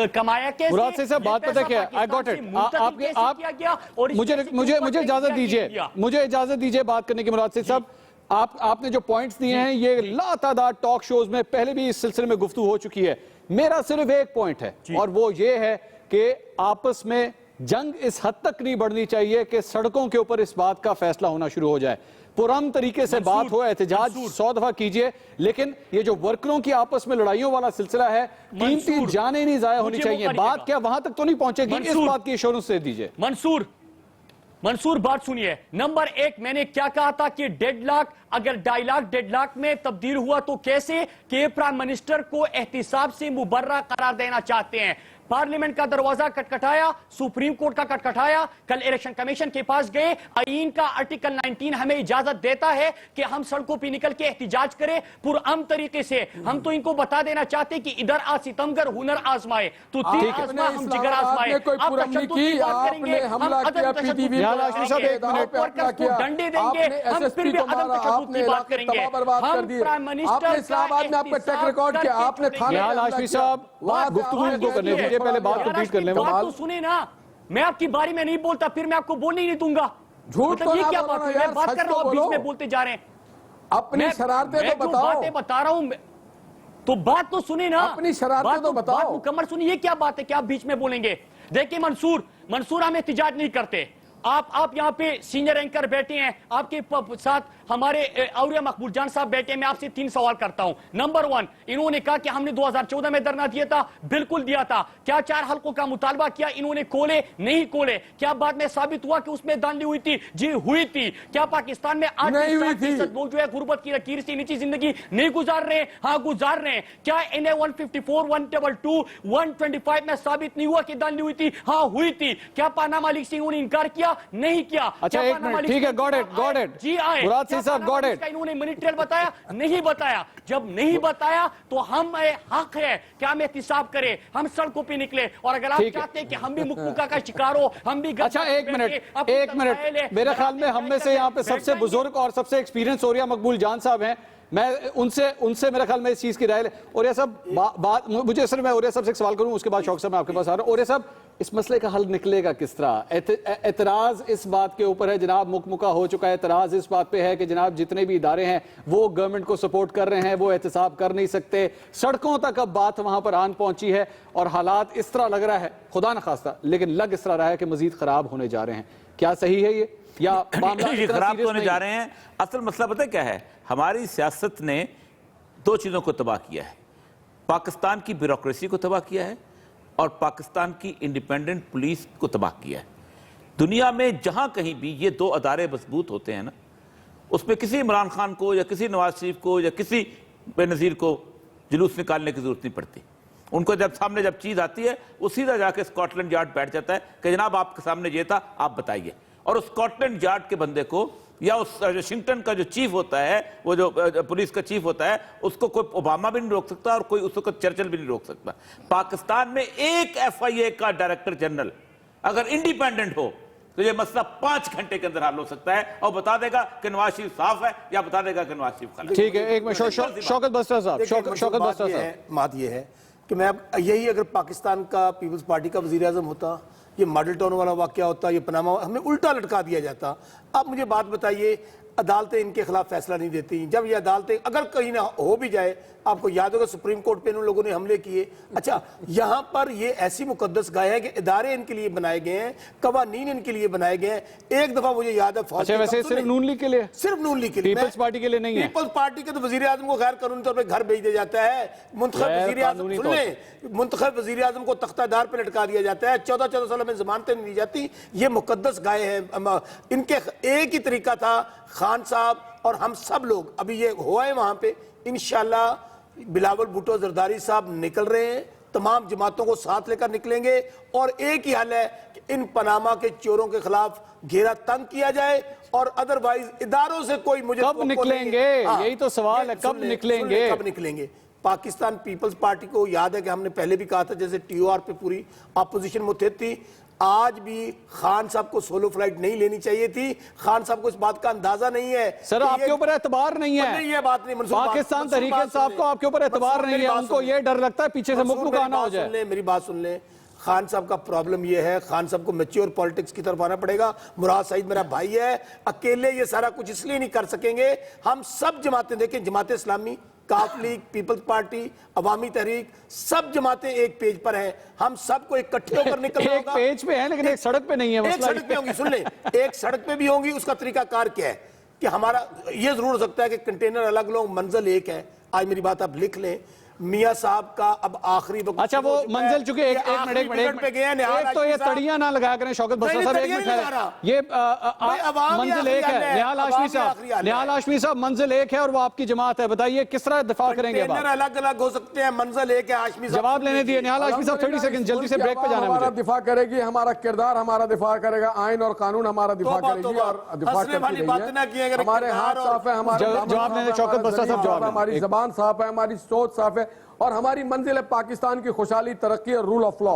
Speaker 3: कमाया कैसे।
Speaker 1: मुराद सईद साहब, बात पता क्या है? I got it. मुझे इजाजत दीजिए, मुझे इजाजत दीजिए बात करने की। मुराद सईद साहब, आपने जो पॉइंट्स दिए हैं ये लातादार टॉक शोज में पहले भी इस सिलसिले में गुफ्तगू हो चुकी है। मेरा सिर्फ एक पॉइंट है और वो ये है कि आपस में जंग इस हद तक नहीं बढ़नी चाहिए कि सड़कों के ऊपर इस बात का फैसला होना शुरू हो जाए। पुरअमन तरीके से बात हो, एहतजाज 100 दफा कीजिए, लेकिन ये जो वर्करों की आपस में लड़ाइयों वाला सिलसिला है, कीमती जानें नहीं जाया होनी चाहिए। बात क्या वहां तक तो नहीं पहुंचेगी, इस बात की एश्योरेंस दे दीजिए।
Speaker 3: मंसूर, बात सुनिए। नंबर 1, मैंने क्या कहा था कि डेडलॉक, अगर डायलॉग डेडलॉक में तब्दील हुआ तो कैसे? कि प्राइम मिनिस्टर को एहतिसाब से मुबर्रा करार देना चाहते हैं। पार्लियामेंट का दरवाजा खटखटाया, सुप्रीम कोर्ट का खटखटाया, कल इलेक्शन कमीशन के पास गए। आईन का आर्टिकल 19 हमें इजाजत देता है कि हम सड़कों पर निकल के एहतिजाज करें पुरअमन तरीके से। हम तो इनको बता देना चाहते कि इधर आ सितमगर हुनर आजमाए तो तीर आजमा, हम जिगर आजमाए।
Speaker 2: कोई पुरअमनी की, आपने हमला किया पीटीवी पे,
Speaker 3: डंडे देंगे, हम फिर भी अदम तशद्दुद की बात करेंगे। हम प्राइम मिनिस्टर
Speaker 2: इस्लामाबाद में आपका ट्रैक रिकॉर्ड किया, आपने थाने
Speaker 1: हाशमी साहब गुफ्तगू करने दीजिए, पहले बात कंप्लीट कर लें।
Speaker 3: बात तो सुने ना, मैं आपकी बारी में नहीं बोलता, फिर मैं आपको बोलने ही नहीं दूंगा।
Speaker 2: झूठ तो
Speaker 3: ये
Speaker 2: ना
Speaker 3: क्या
Speaker 2: बोलो
Speaker 3: बात है?
Speaker 2: यार,
Speaker 3: मैं बात कर रहा हूँ, बीच में बोलते जा रहे हैं।
Speaker 2: अपनी शरारतें तो बताओ।
Speaker 3: बातें बता रहा हूँ तो बात तो सुने ना,
Speaker 2: अपनी शरारतें तो बताओ।
Speaker 3: बात मुकम्मल सुनिए। ये क्या बात है कि आप बीच में बोलेंगे? देखिए मंसूर, हम एहतिजाज नहीं करते। आप यहाँ पे सीनियर एंकर बैठे हैं, आपके साथ हमारे औरिया मकबूल जान साहब बैठे, मैं आपसे 3 सवाल करता हूं। नंबर 1, इन्होंने कहा कि हमने 2014 में धरना दिया था, बिल्कुल दिया था। क्या 4 हल्कों का मुतालबा किया, इन्होंने खोले नहीं खोले? क्या बाद में साबित हुआ कि उसमें धांधली हुई थी? जी हुई थी। क्या पाकिस्तान में आज
Speaker 2: नहीं हुई थी।
Speaker 3: लोग जो है गुर्बत की लकीर से नीची जिंदगी नहीं गुजार रहे? हाँ गुजार रहे हैं। क्या NA 154, 122, 125 में साबित नहीं हुआ कि धांधली हुई थी? हाँ हुई थी। क्या पनामा लीक्स से इन्होंने इनकार किया? नहीं किया।
Speaker 1: अच्छा,
Speaker 3: क्या
Speaker 1: एक
Speaker 3: पनामा
Speaker 1: मिनट,
Speaker 3: लीक्स
Speaker 1: ठीक है,
Speaker 3: में
Speaker 1: गॉट इट, गॉट इट।
Speaker 3: जी आए।
Speaker 1: मुराद
Speaker 3: क्या
Speaker 1: सिंह साहब,
Speaker 3: पनामा
Speaker 1: गॉट
Speaker 3: लीक्स
Speaker 1: इट।
Speaker 3: का इन्होंने मनी ट्रेल बताया? नहीं बताया। जब नहीं बताया तो हम हक है कि हम एहतिसाब करें, हम सड़कों पे निकले। और अगर आप
Speaker 1: ठीक है।
Speaker 3: चाहते हैं कि हम भी मुक्का का शिकार हो, हम भी
Speaker 1: अच्छा, एक मिनट, मेरे ख्याल में हम में से यहाँ पे सबसे बुजुर्ग और सबसे एक्सपीरियंस औरिया मकबूल जान साहब हैं। मैं उनसे मेरे ख्याल में इस चीज की राय ले। और ये सब बात मुझे सिर्फ, मैं औरिया साहब से एक सवाल करूं, उसके बाद शौक साहब मैं आपके पास आ रहा हूं। औरिया साहब, इस मसले का हल निकलेगा किस तरह? एतराज इस बात के ऊपर है जनाब, मुकमुका हो चुका है। एतराज इस बात पे है कि जनाब जितने भी इदारे हैं वो गवर्नमेंट को सपोर्ट कर रहे हैं, वो एहतसाब कर नहीं सकते। सड़कों तक अब बात वहां पर आन पहुंची है और हालात इस तरह लग रहा है, खुदा न खास्ता, लेकिन लग इस तरह रहा है कि मजीद खराब होने जा रहे हैं। क्या सही है ये, या मामला
Speaker 5: ये
Speaker 1: इतना
Speaker 5: खराब
Speaker 1: serious
Speaker 5: होने
Speaker 1: नहीं
Speaker 5: जा
Speaker 1: है?
Speaker 5: रहे हैं? असल मसला पता है क्या है? हमारी सियासत ने 2 चीजों को तबाह किया है। पाकिस्तान की ब्यूरोक्रेसी को तबाह किया है और पाकिस्तान की इंडिपेंडेंट पुलिस को तबाह किया है। दुनिया में जहां कहीं भी ये 2 अदारे मजबूत होते हैं ना, उसमें किसी इमरान खान को या किसी नवाज शरीफ को या किसी बेनजीर को जुलूस निकालने की जरूरत नहीं पड़ती। उनको जब सामने जब चीज आती है, वो सीधा जाके स्कॉटलैंड यार्ड बैठ जाता है कि जनाब आपके सामने ये था, आप बताइए। और उस स्कॉटलैंड यार्ड के बंदे को या उस वाशिंगटन का जो चीफ होता है, वो जो पुलिस का चीफ होता है, उसको कोई ओबामा भी नहीं रोक सकता और कोई उसको चर्चिल भी नहीं रोक सकता। पाकिस्तान में एक FIA का डायरेक्टर जनरल अगर इंडिपेंडेंट हो तो ये मसला 5 घंटे के अंदर हल हो सकता है और बता देगा कि नवाज शरीफ साफ है या बता देगा कि नवाज शरीफ खराब है।
Speaker 1: ठीक है, एक मिनट, शौकत बस्तर साहब, शौकत बस्तर साहब।
Speaker 4: बात यह है कि मैं यही अगर पाकिस्तान का पीपल्स पार्टी का वजीर आजम होता, ये मॉडल टाउन वाला वाकया होता, ये पनामा, हमें उल्टा लटका दिया जाता। आप मुझे बात बताइए, अदालतें इनके खिलाफ फैसला नहीं देती। जब ये अदालतें अगर कहीं ना हो भी जाए, आपको याद होगा सुप्रीम कोर्ट पे इन लोगों ने हमले किए। अच्छा, यहाँ पर ये ऐसी मुकद्दस गाय है कि इदारे इनके लिए बनाए गए हैं, कवानीन इनके लिए बनाए गए हैं। एक दफा मुझे याद है,
Speaker 1: अच्छा, वैसे सिर्फ नून लीग के लिए,
Speaker 4: सिर्फ नून लीग के लिए,
Speaker 1: पीपल्स पार्टी के लिए नहीं है।
Speaker 4: पीपल्स पार्टी के तो वजीर आजम को गैर कानूनी तौर पर घर भेज दिया जाता है। मुंतखब वजीर आजम, सुन लें, मुंतखब वजीर आजम को तख्तादार पर लटका दिया जाता है। 14 साल में जमानतें नहीं दी जाती। ये मुकद्दस गाय है। इनके एक ही तरीका था, खान साहब और हम सब लोग, अभी ये हुआ है वहां पे, इंशाल्लाह बिलावल भुट्टो जरदारी साहब निकल रहे हैं, तमाम जमातों को साथ लेकर निकलेंगे और एक ही हल है कि इन पनामा के चोरों के खिलाफ घेरा तंग किया जाए और अदरवाइज इदारों से कोई मुझे
Speaker 1: कब निकलेंगे? यही तो सवाल है, कब निकलेंगे?
Speaker 4: कब निकलेंगे? पाकिस्तान पीपल्स पार्टी को याद है कि हमने पहले भी कहा था, जैसे TOR पे पूरी अपोजिशन मुतहद थी, आज भी खान साहब को सोलो फ्लाइट नहीं लेनी चाहिए थी। खान साहब को इस बात का अंदाजा नहीं है।
Speaker 1: सर, आपके ऊपर एतबार नहीं है।
Speaker 4: नहीं, ये बात नहीं।
Speaker 1: पाकिस्तान तहरीक इंसाफ को आपके ऊपर एतबार नहीं है। उनको ये डर लगता है पीछे से मुकमुका आना हो जाए।
Speaker 4: मेरी बात सुन ले, खान साहब का प्रॉब्लम ये है, खान साहब को मैच्योर पॉलिटिक्स की तरफ आना पड़ेगा। मुराद सईद मेरा भाई है, अकेले ये सारा कुछ इसलिए नहीं कर सकेंगे। हम सब जमातें देखें, जमात इस्लामी, काफ लीग, पीपल्स पार्टी, अवामी तहरीक, सब जमातें एक पेज पर हैं। हम सबको इकट्ठे होकर निकलना
Speaker 1: होगा। एक पेज पे है लेकिन एक सड़क पे नहीं है।
Speaker 4: एक सड़क पे होंगी, सुन ले, एक सड़क पे भी होंगी। उसका तरीकाकार क्या है कि हमारा ये जरूर हो सकता है कि कंटेनर अलग लो, मंजिल एक है। आज मेरी बात आप लिख लें, मियां साहब का अब आखिरी वक्त।
Speaker 1: अच्छा, वो मंजिल चुके एक मिनट पे गए हैं। एक तो ये तड़ियां ना लगाया करें शौकत बस्तर साहब, एक मिनट ये मंजिल एक है। निहाल हाशमी साहब, मंजिल एक है और वो आपकी जमात है, बताइए किस तरह दिफा करेंगे?
Speaker 4: अलग अलग हो सकते हैं, मंजिल एक है। हाशमी साहब
Speaker 1: जवाब लेने दिए। निहाल हाशमी साहब 30 सेकंड, जल्दी से ब्रेक पे जाना है।
Speaker 2: हमारा दिफा करेगी, हमारा किरदार हमारा दिफा करेगा, आइन और कानून हमारा दिफा करेगी और दिफा करती रही है। हमारे हाथ साफ है, हमारे
Speaker 1: जवाब लेने शौकत बस्तर साहब जवाब,
Speaker 2: हमारी जबान साफ है, हमारी सोच साफ है और हमारी मंजिल है पाकिस्तान की खुशहाली, तरक्की और रूल ऑफ लॉ।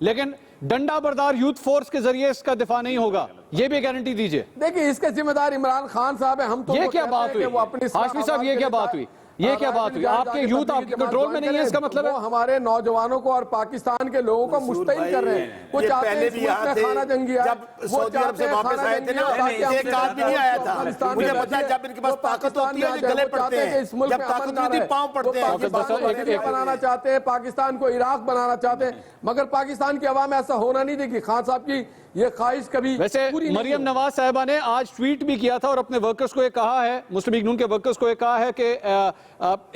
Speaker 1: लेकिन डंडा बरदार यूथ फोर्स के जरिए इसका दिफा नहीं होगा, ये भी गारंटी दीजिए।
Speaker 2: देखिए, इसके जिम्मेदार इमरान खान साहब है। हम तो
Speaker 1: ये क्या बात हुई हाशमी साहब, ये क्या बात हुई? ये क्या बात हुई? आपके यूथ आपके कंट्रोल में नहीं है, इसका मतलब है
Speaker 2: हमारे नौजवानों को और पाकिस्तान के लोगों को मुस्तैद कर रहे हैं। वो चाहते हैं खाना जंगिया,
Speaker 4: जब सऊदी अरब से वापस आए थे ना, एक आदमी नहीं आया था। मुझे पता है, जब इनके पास ताकत होती है तो गले पड़ते हैं, जब ताकत नहीं होती पांव पड़ते हैं।
Speaker 2: बनाना चाहते हैं, पाकिस्तान को इराक बनाना चाहते हैं, मगर पाकिस्तान की अवाम ऐसा होना नहीं देगी। खान साहब की ये ख्वाहिश कभी
Speaker 1: वैसे
Speaker 2: पूरी नहीं
Speaker 1: मरियम
Speaker 2: होगी।
Speaker 1: नवाज साहिबा ने आज ट्वीट भी किया था और अपने वर्कर्स को ये कहा है, मुस्लिम लीग नून के वर्कर्स को ये कहा है कि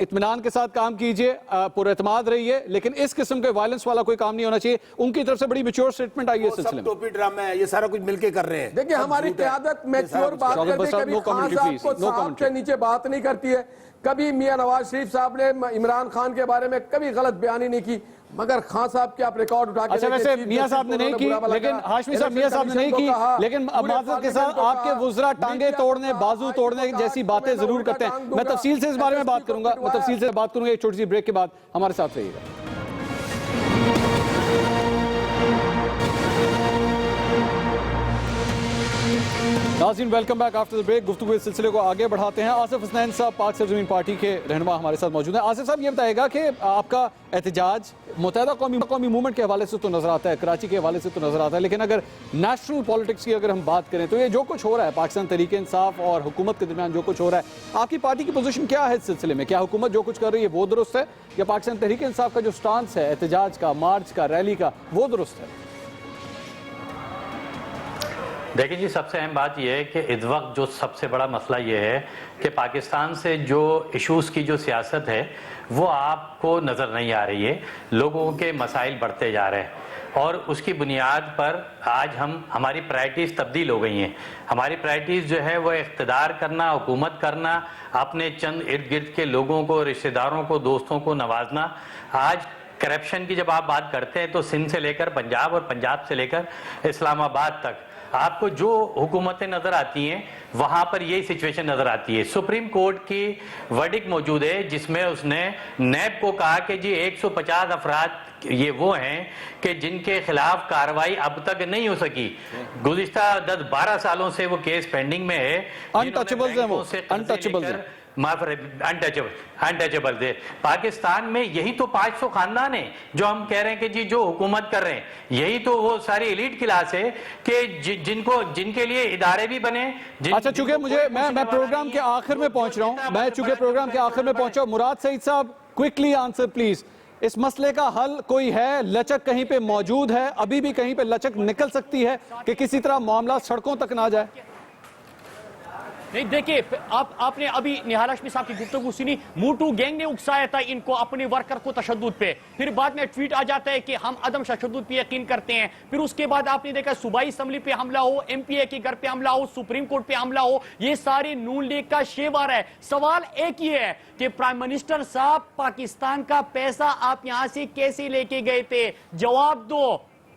Speaker 1: इत्मीनान के साथ काम कीजिए, पुरएतमाद रहिए, लेकिन इस किस्म के वायलेंस वाला कोई काम नहीं होना चाहिए। उनकी तरफ से बड़ी मैच्योर स्टेटमेंट आई है इस
Speaker 4: सब
Speaker 1: सिलसिले में।
Speaker 4: टोपी ड्रामा है, ये सारा कुछ मिलके कर रहे हैं।
Speaker 2: देखिए
Speaker 4: सब
Speaker 2: हमारी
Speaker 4: झूठ है।
Speaker 2: क़यादत
Speaker 4: ये
Speaker 2: मैच्योर
Speaker 4: सारा कुछ
Speaker 2: बात
Speaker 1: शौकत
Speaker 2: करती है,
Speaker 1: साहब,
Speaker 2: कभी
Speaker 1: no
Speaker 2: खान
Speaker 1: commentary,
Speaker 2: साहब
Speaker 1: please,
Speaker 2: को
Speaker 1: no
Speaker 2: साहब
Speaker 1: commentary.
Speaker 2: के नीचे बात नहीं करती है, कभी मियां नवाज शरीफ साहब ने इमरान खान के बारे में कभी गलत बयानी नहीं की, मगर खान साहब के आप रिकॉर्ड उठा के
Speaker 1: अच्छा,
Speaker 2: देखिए,
Speaker 1: वैसे
Speaker 2: चीफ
Speaker 1: मियां
Speaker 2: जस्टिस
Speaker 1: साहब ने
Speaker 2: को
Speaker 1: नहीं
Speaker 2: उन्होंने
Speaker 1: की,
Speaker 2: बुरा भला
Speaker 1: लेकिन
Speaker 2: कहा,
Speaker 1: हाशमी साहब मियां साहब ने
Speaker 2: इलेक्शन
Speaker 1: नहीं
Speaker 2: कमीशन को कहा,
Speaker 1: की, लेकिन
Speaker 2: पूरे
Speaker 1: माजरत के साथ
Speaker 2: पार्लियामेंट को
Speaker 1: आपके
Speaker 2: कहा,
Speaker 1: वुजरा टांगे
Speaker 2: मीडिया को
Speaker 1: तोड़ने,
Speaker 2: कहा,
Speaker 1: बाजू तोड़ने
Speaker 2: हाईकोर्ट को
Speaker 1: जैसी
Speaker 2: कहा,
Speaker 1: बातें
Speaker 2: मैं
Speaker 1: जरूर
Speaker 2: उल्टा
Speaker 1: करते हैं।
Speaker 2: टांग
Speaker 1: मैं
Speaker 2: दूंगा,
Speaker 1: तफसील से इस बारे में बात
Speaker 2: SSP को
Speaker 1: करूंगा, मैं
Speaker 2: पिटवाया।
Speaker 1: तफसील से बात करूंगा एक छोटी सी ब्रेक के बाद। हमारे साथ रहिएगा। नाज़रीन, welcome back after the break. गुफ्तगू इस सिलसिले को आगे बढ़ाते हैं। आसिफ हसनैन साहब पाक सरजमीन पार्टी के रहनुमा हमारे साथ मौजूद हैं। आसिफ साहब, ये बताएगा कि आपका एहतजाज मुत्तहदा कौमी मूवमेंट के हवाले से तो नजर आता है, कराची के हवाले से तो नजर आता है, लेकिन अगर नेशनल पॉलिटिक्स की अगर हम बात करें तो ये जो कुछ हो रहा है पाकिस्तान तहरीक इंसाफ और हुकूमत के दरमियान जो कुछ हो रहा है, आपकी पार्टी की पोजीशन क्या है इस सिलसिले में? क्या हुकूमत जो कुछ कर रही है वो दुरुस्त है, या पाकिस्तान तहरीक इंसाफ का जो स्टांस है एहतजाज का, मार्च का, रैली का, वो दुरुस्त है?
Speaker 6: देखिए जी, सबसे अहम बात यह है कि इस वक्त जो सबसे बड़ा मसला यह है कि पाकिस्तान से जो इश्यूज़ की जो सियासत है वो आपको नज़र नहीं आ रही है। लोगों के मसाइल बढ़ते जा रहे हैं और उसकी बुनियाद पर आज हमारी प्रायरिटीज़ तब्दील हो गई हैं। हमारी प्रायरिटीज़ जो है वो इख्तिदार करना, हुकूमत करना, अपने चंद इर्द गिर्द के लोगों को, रिश्तेदारों को, दोस्तों को नवाजना। आज करप्शन की जब आप बात करते हैं तो सिंध से लेकर पंजाब और पंजाब से लेकर इस्लामाबाद तक आपको जो हुकूमतें नजर आती हैं वहां पर यही सिचुएशन नजर आती है। सुप्रीम कोर्ट की वर्डिक्ट मौजूद है जिसमें उसने नैब को कहा कि जी 150 अफराद ये वो हैं कि जिनके खिलाफ कार्रवाई अब तक नहीं हो सकी। गुज़िश्ता 10-12 सालों से वो केस पेंडिंग में है।
Speaker 1: अनटचेबल्स हैं वो, अनटचेबल्स हैं।
Speaker 6: अनटचेबल थे। पाकिस्तान में यही तो 500 खानदान है जो हम कह रहे हैं कि जी जो हुकूमत कर रहे हैं, यही तो वो सारी एलीट क्लास है कि जिनके लिए इदारे भी बने।
Speaker 1: अच्छा, चूंकि मैं प्रोग्राम के आखिर में पहुंच रहा हूं, मैं चूंकि प्रोग्राम के आखिर में पहुंचा हूं, मुराद सईद साहब, क्विकली आंसर प्लीज। इस मसले का हल कोई है? लचक कहीं पे मौजूद है? अभी भी कहीं पे लचक निकल सकती है कि किसी तरह मामला सड़कों तक ना जाए?
Speaker 3: नहीं, देखिए, आपने अभी निहाल हाशमी साहब की गुफ्तगू सुनी। मोटू गैंग ने उकसाया था इनको, अपने वर्कर को तशद्दुद पे, फिर बाद में ट्वीट आ जाता है कि हम अदम तशद्दुद पे यकीन करते हैं। फिर उसके बाद आपने देखा सूबाई असम्बली पे हमला हो, एमपीए के घर पे हमला हो, सुप्रीम कोर्ट पे हमला हो, ये सारे नून लीग का शेवार है। सवाल एक ही है कि प्राइम मिनिस्टर साहब, पाकिस्तान का पैसा आप यहां से कैसे लेके गए थे?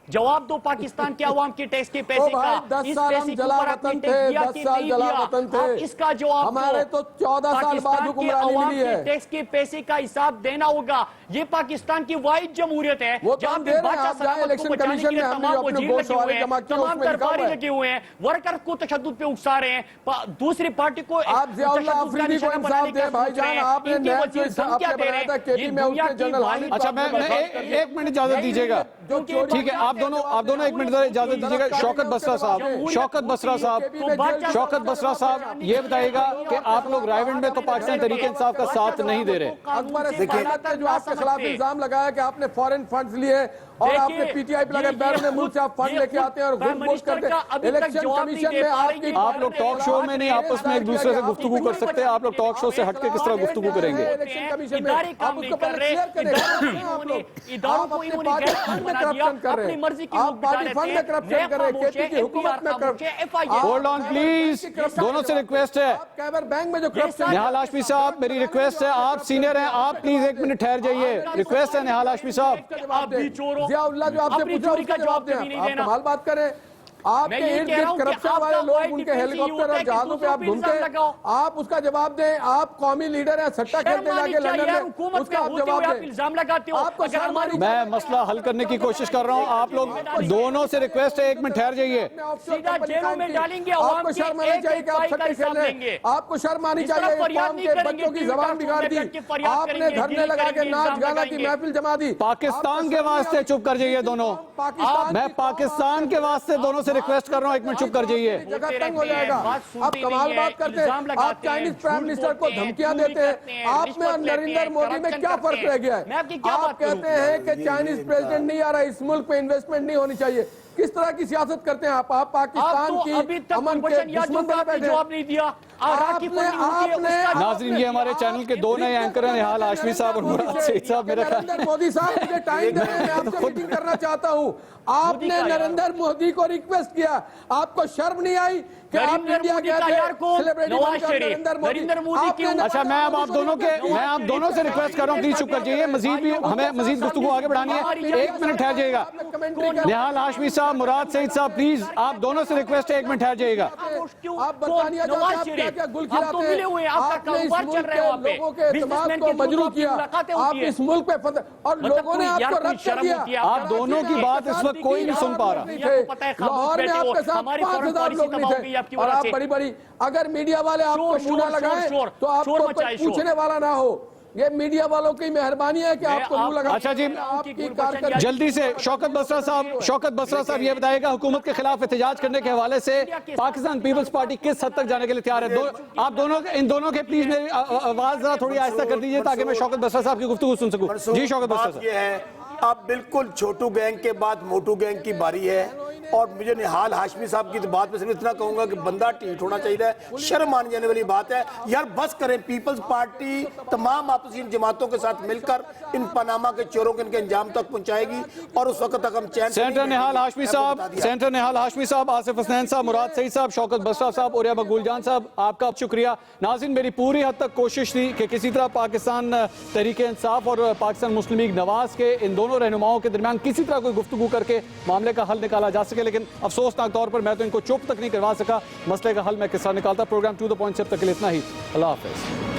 Speaker 3: जवाब दो पाकिस्तान के अवाम के टैक्स के पैसे का।
Speaker 2: 10
Speaker 3: इस
Speaker 2: साल
Speaker 3: पैसे
Speaker 2: हम
Speaker 3: के
Speaker 2: जला
Speaker 3: ऊपर आपने
Speaker 2: वतन
Speaker 3: टैक्स
Speaker 2: थे,
Speaker 3: दिया
Speaker 2: 10
Speaker 3: कि
Speaker 2: साल
Speaker 3: नहीं
Speaker 2: जला
Speaker 3: दिया?
Speaker 2: वतन थे।
Speaker 3: आप इसका जवाब
Speaker 2: हमारे
Speaker 3: दो।
Speaker 2: तो 14 साल बाद
Speaker 3: पाकिस्तान के
Speaker 2: हुक्मरानी
Speaker 3: अवाम
Speaker 2: मिली
Speaker 3: के
Speaker 2: है।
Speaker 3: टैक्स के पैसे का हिसाब देना होगा। ये पाकिस्तान की वाहिद जमहूरियत है
Speaker 2: वो तो
Speaker 3: जहां
Speaker 2: हम
Speaker 3: पे
Speaker 2: दे रहे हैं।
Speaker 3: बादशाह
Speaker 2: आप जाएं
Speaker 3: सलामत को
Speaker 2: इलेक्शन
Speaker 3: बचाने
Speaker 2: कमीशन
Speaker 3: के लिए
Speaker 2: में, हमने
Speaker 3: तमाम
Speaker 2: जो अपने
Speaker 3: वजीर
Speaker 2: गोश्त
Speaker 3: लगे
Speaker 2: वाले
Speaker 3: हुए हैं,
Speaker 2: जमा किए,
Speaker 3: तमाम
Speaker 2: उसमें लिखा
Speaker 3: दरबारी
Speaker 2: हुआ है।
Speaker 3: लगे हुए हैं, वर्कर को तशद्दुद पे उकसा रहे हैं, दूसरी पार्टी को
Speaker 2: आप जियाउल्लाह अफरीदी को इंसाफ दे भाईजान। आपने नैब जो आपने बनाया था केपी में, उसके जनरल हामिद।
Speaker 1: अच्छा, मैं एक मिनट इजाजत दीजिएगा, ठीक है? आप दोनों एक मिनट इजाजत दीजिएगा। शौकत बसरा साहब, शौकत बसरा साहब, ये बताइएगा कि आप लोग रायविंड में तो पाकिस्तान तहरीक इंसाफ का साथ नहीं दे रहे।
Speaker 2: अकबर देखिए, जो आपके खिलाफ इल्जाम लगाया कि आपने फॉरेन फंड्स लिए और आपने पीटीआई पे लगे बैरून मुल्क से आप फंड लेके आते हैं और घूस करते हैं। इलेक्शन कमीशन में
Speaker 1: आप लोग टॉक शो में नहीं आपस में एक दूसरे से गुफ्तगू कर सकते? आप लोग टॉक शो से हटके किस तरह गुफ्तगू करेंगे?
Speaker 2: इलेक्शन कमीशन में आप उसको पहले क्लियर करें। आप लोग आप अपने पार्टी फंड में करप्शन कर रहे हैं, आप पार्टी फंड में करप्शन कर रहे हैं, केपी की हुकूमत में करप्शन।
Speaker 1: होल्ड ऑन प्लीज, दोनों से रिक्वेस्ट है।
Speaker 2: आप कैबर बैंक में जो करप्शन।
Speaker 1: निहाल हाशमी साहब, मेरी रिक्वेस्ट है, आप सीनियर हैं, आप प्लीज एक मिनट ठहर जाइए। रिक्वेस्ट है निहाल हाशमी साहब।
Speaker 2: जियाउल्लाह जो आपसे पूछा उसका जवाब दें। आप कमाल बात करें। आपके इर्द गिर्द करप्शन वाले लोग, उनके हेलीकॉप्टर और जहाजों पे आप घूमते हैं, आप उसका जवाब दें। आप कौमी लीडर हैं, सट्टा खेलते जाके लंदन में, उसका आप जवाब दें। आपको शर्म आनी चाहिए।
Speaker 1: मैं मसला हल करने की कोशिश कर रहा हूं। आप लोग दोनों से रिक्वेस्ट है, एक मिनट ठहर जाइए।
Speaker 3: सीधा जेलों में डालेंगे,
Speaker 2: आपको शर्म आनी चाहिए कि आप सट्टे खेल रहे हैं। आपको शर्म आनी चाहिए। कौम के बच्चों की जबान बिगाड़ दी आपने, धरने लगा के नाच गाना की महफिल जमा दी।
Speaker 1: पाकिस्तान के वास्ते चुप कर जाइए दोनों। मैं पाकिस्तान के वास्ते दोनों से से रिक्वेस्ट कर रहा हूँ, एक मिनट चुप कर जाइए।
Speaker 2: जगह तंग हो जाएगा। आप कमाल बात करते हैं, आप चाइनीज प्राइम मिनिस्टर को धमकियां देते हैं। आप में और नरेंद्र मोदी में क्या फर्क रह गया है? आप कहते हैं कि चाइनीज प्रेसिडेंट नहीं आ रहा, इस मुल्क पे इन्वेस्टमेंट नहीं होनी चाहिए। किस तरह की सियासत करते हैं आप पाकिस्तान की अमन के दुश्मन बने बैठे।
Speaker 3: जवाब नहीं दिया।
Speaker 1: नाज़रीन, ये हमारे चैनल के दो नए एंकर हैं, निहाल हाशमी साहब और मुराद सईद साहब। मेरा
Speaker 2: नरेंद्र मोदी साहब मुझे टाइम दें, मैं आपसे मीटिंग करना चाहता हूँ। आपने नरेंद्र मोदी को रिक्वेस्ट किया, आपको शर्म नहीं आई कि आप इंडिया गए थे सेलिब्रिटी नरेंद्र मोदी की।
Speaker 1: अच्छा, मैं अब आप दोनों से रिक्वेस्ट कर रहा हूँ, प्लीज चुप कर जाइए। हमें मजीद गुफ्तगू आगे बढ़ानी है। 1 मिनट ठहर जाइएगा। निहाल हाशमी साहब, मुराद सईद साहब, प्लीज आप दोनों से रिक्वेस्ट है, 1 मिनट ठहर जाइएगा।
Speaker 2: आप बरतानिया क्या गुल खिलाते हैं, आपने इस मुल्क के लोगों के दिमाग को मजबूर किया, आप इस मुल्क पे और लोगों ने आपको रद्द कर दिया।
Speaker 1: आप दोनों की बात इस वक्त कोई नहीं सुन पा रहा।
Speaker 2: लाहौर में आपके साथ 5000 लोग नहीं थे और आप बड़ी अगर मीडिया वाले आपको मुंह न लगाएं तो आपको कोई पूछने वाला ना हो। ये मीडिया वालों की मेहरबानी है कि आपको मुंह लगा।
Speaker 1: अच्छा जी,
Speaker 2: आपकी कारकर्दगी।
Speaker 1: जल्दी से शौकत बसरा साहब ये बताएगा, हुकूमत के खिलाफ एहतजाज करने के हवाले से पाकिस्तान पीपल्स पार्टी किस हद तक जाने के लिए तैयार है? आप दोनों, इन दोनों के प्लीज मेरी आवाज जरा थोड़ी आहिस्ता कर दीजिए ताकि मैं शौकत बसरा साहब की गुफ्तगू सुन सकूं। जी शौकत बसरा साहब।
Speaker 4: ये है, अब बिल्कुल छोटू गैंग के बाद मोटू गैंग की बारी है। और मुझे निहाल हाशमी साहब की तो बात में सिर्फ इतना कहूंगा कि बंदा ढीठ होना चाहिए। शर्म आने जाने वाली बात है यार, बस करें। पीपल्स पार्टी तमाम आपसी जमातों के साथ मिलकर इन पनामा के चोरों के इनके अंजाम तक पहुंचाएगी और उस वक्त तक हम चैन।
Speaker 1: सेंटर निहाल हाशमी साहब, आसिफ हसनैन साहब, मुराद सईद साहब, शौकत बसरा साहब और मकबूल जान साहब, आपका शुक्रिया। नाज़रीन, मेरी पूरी हद तक कोशिश थी कि किसी तरह पाकिस्तान तहरीक इंसाफ और पाकिस्तान मुस्लिम लीग नवाज के इन दोनों रहनुमाओं के दरमियान किसी तरह कोई गुफ्तगू करके मामले का हल निकाला जा सके, लेकिन अफसोसनाक तौर पर मैं तो इनको चुप तक नहीं करवा सका। मसले का हल मैं किस तरह निकालता। प्रोग्राम टू द पॉइंट से अब तक के लिए इतना ही। अल्लाह हाफिज़।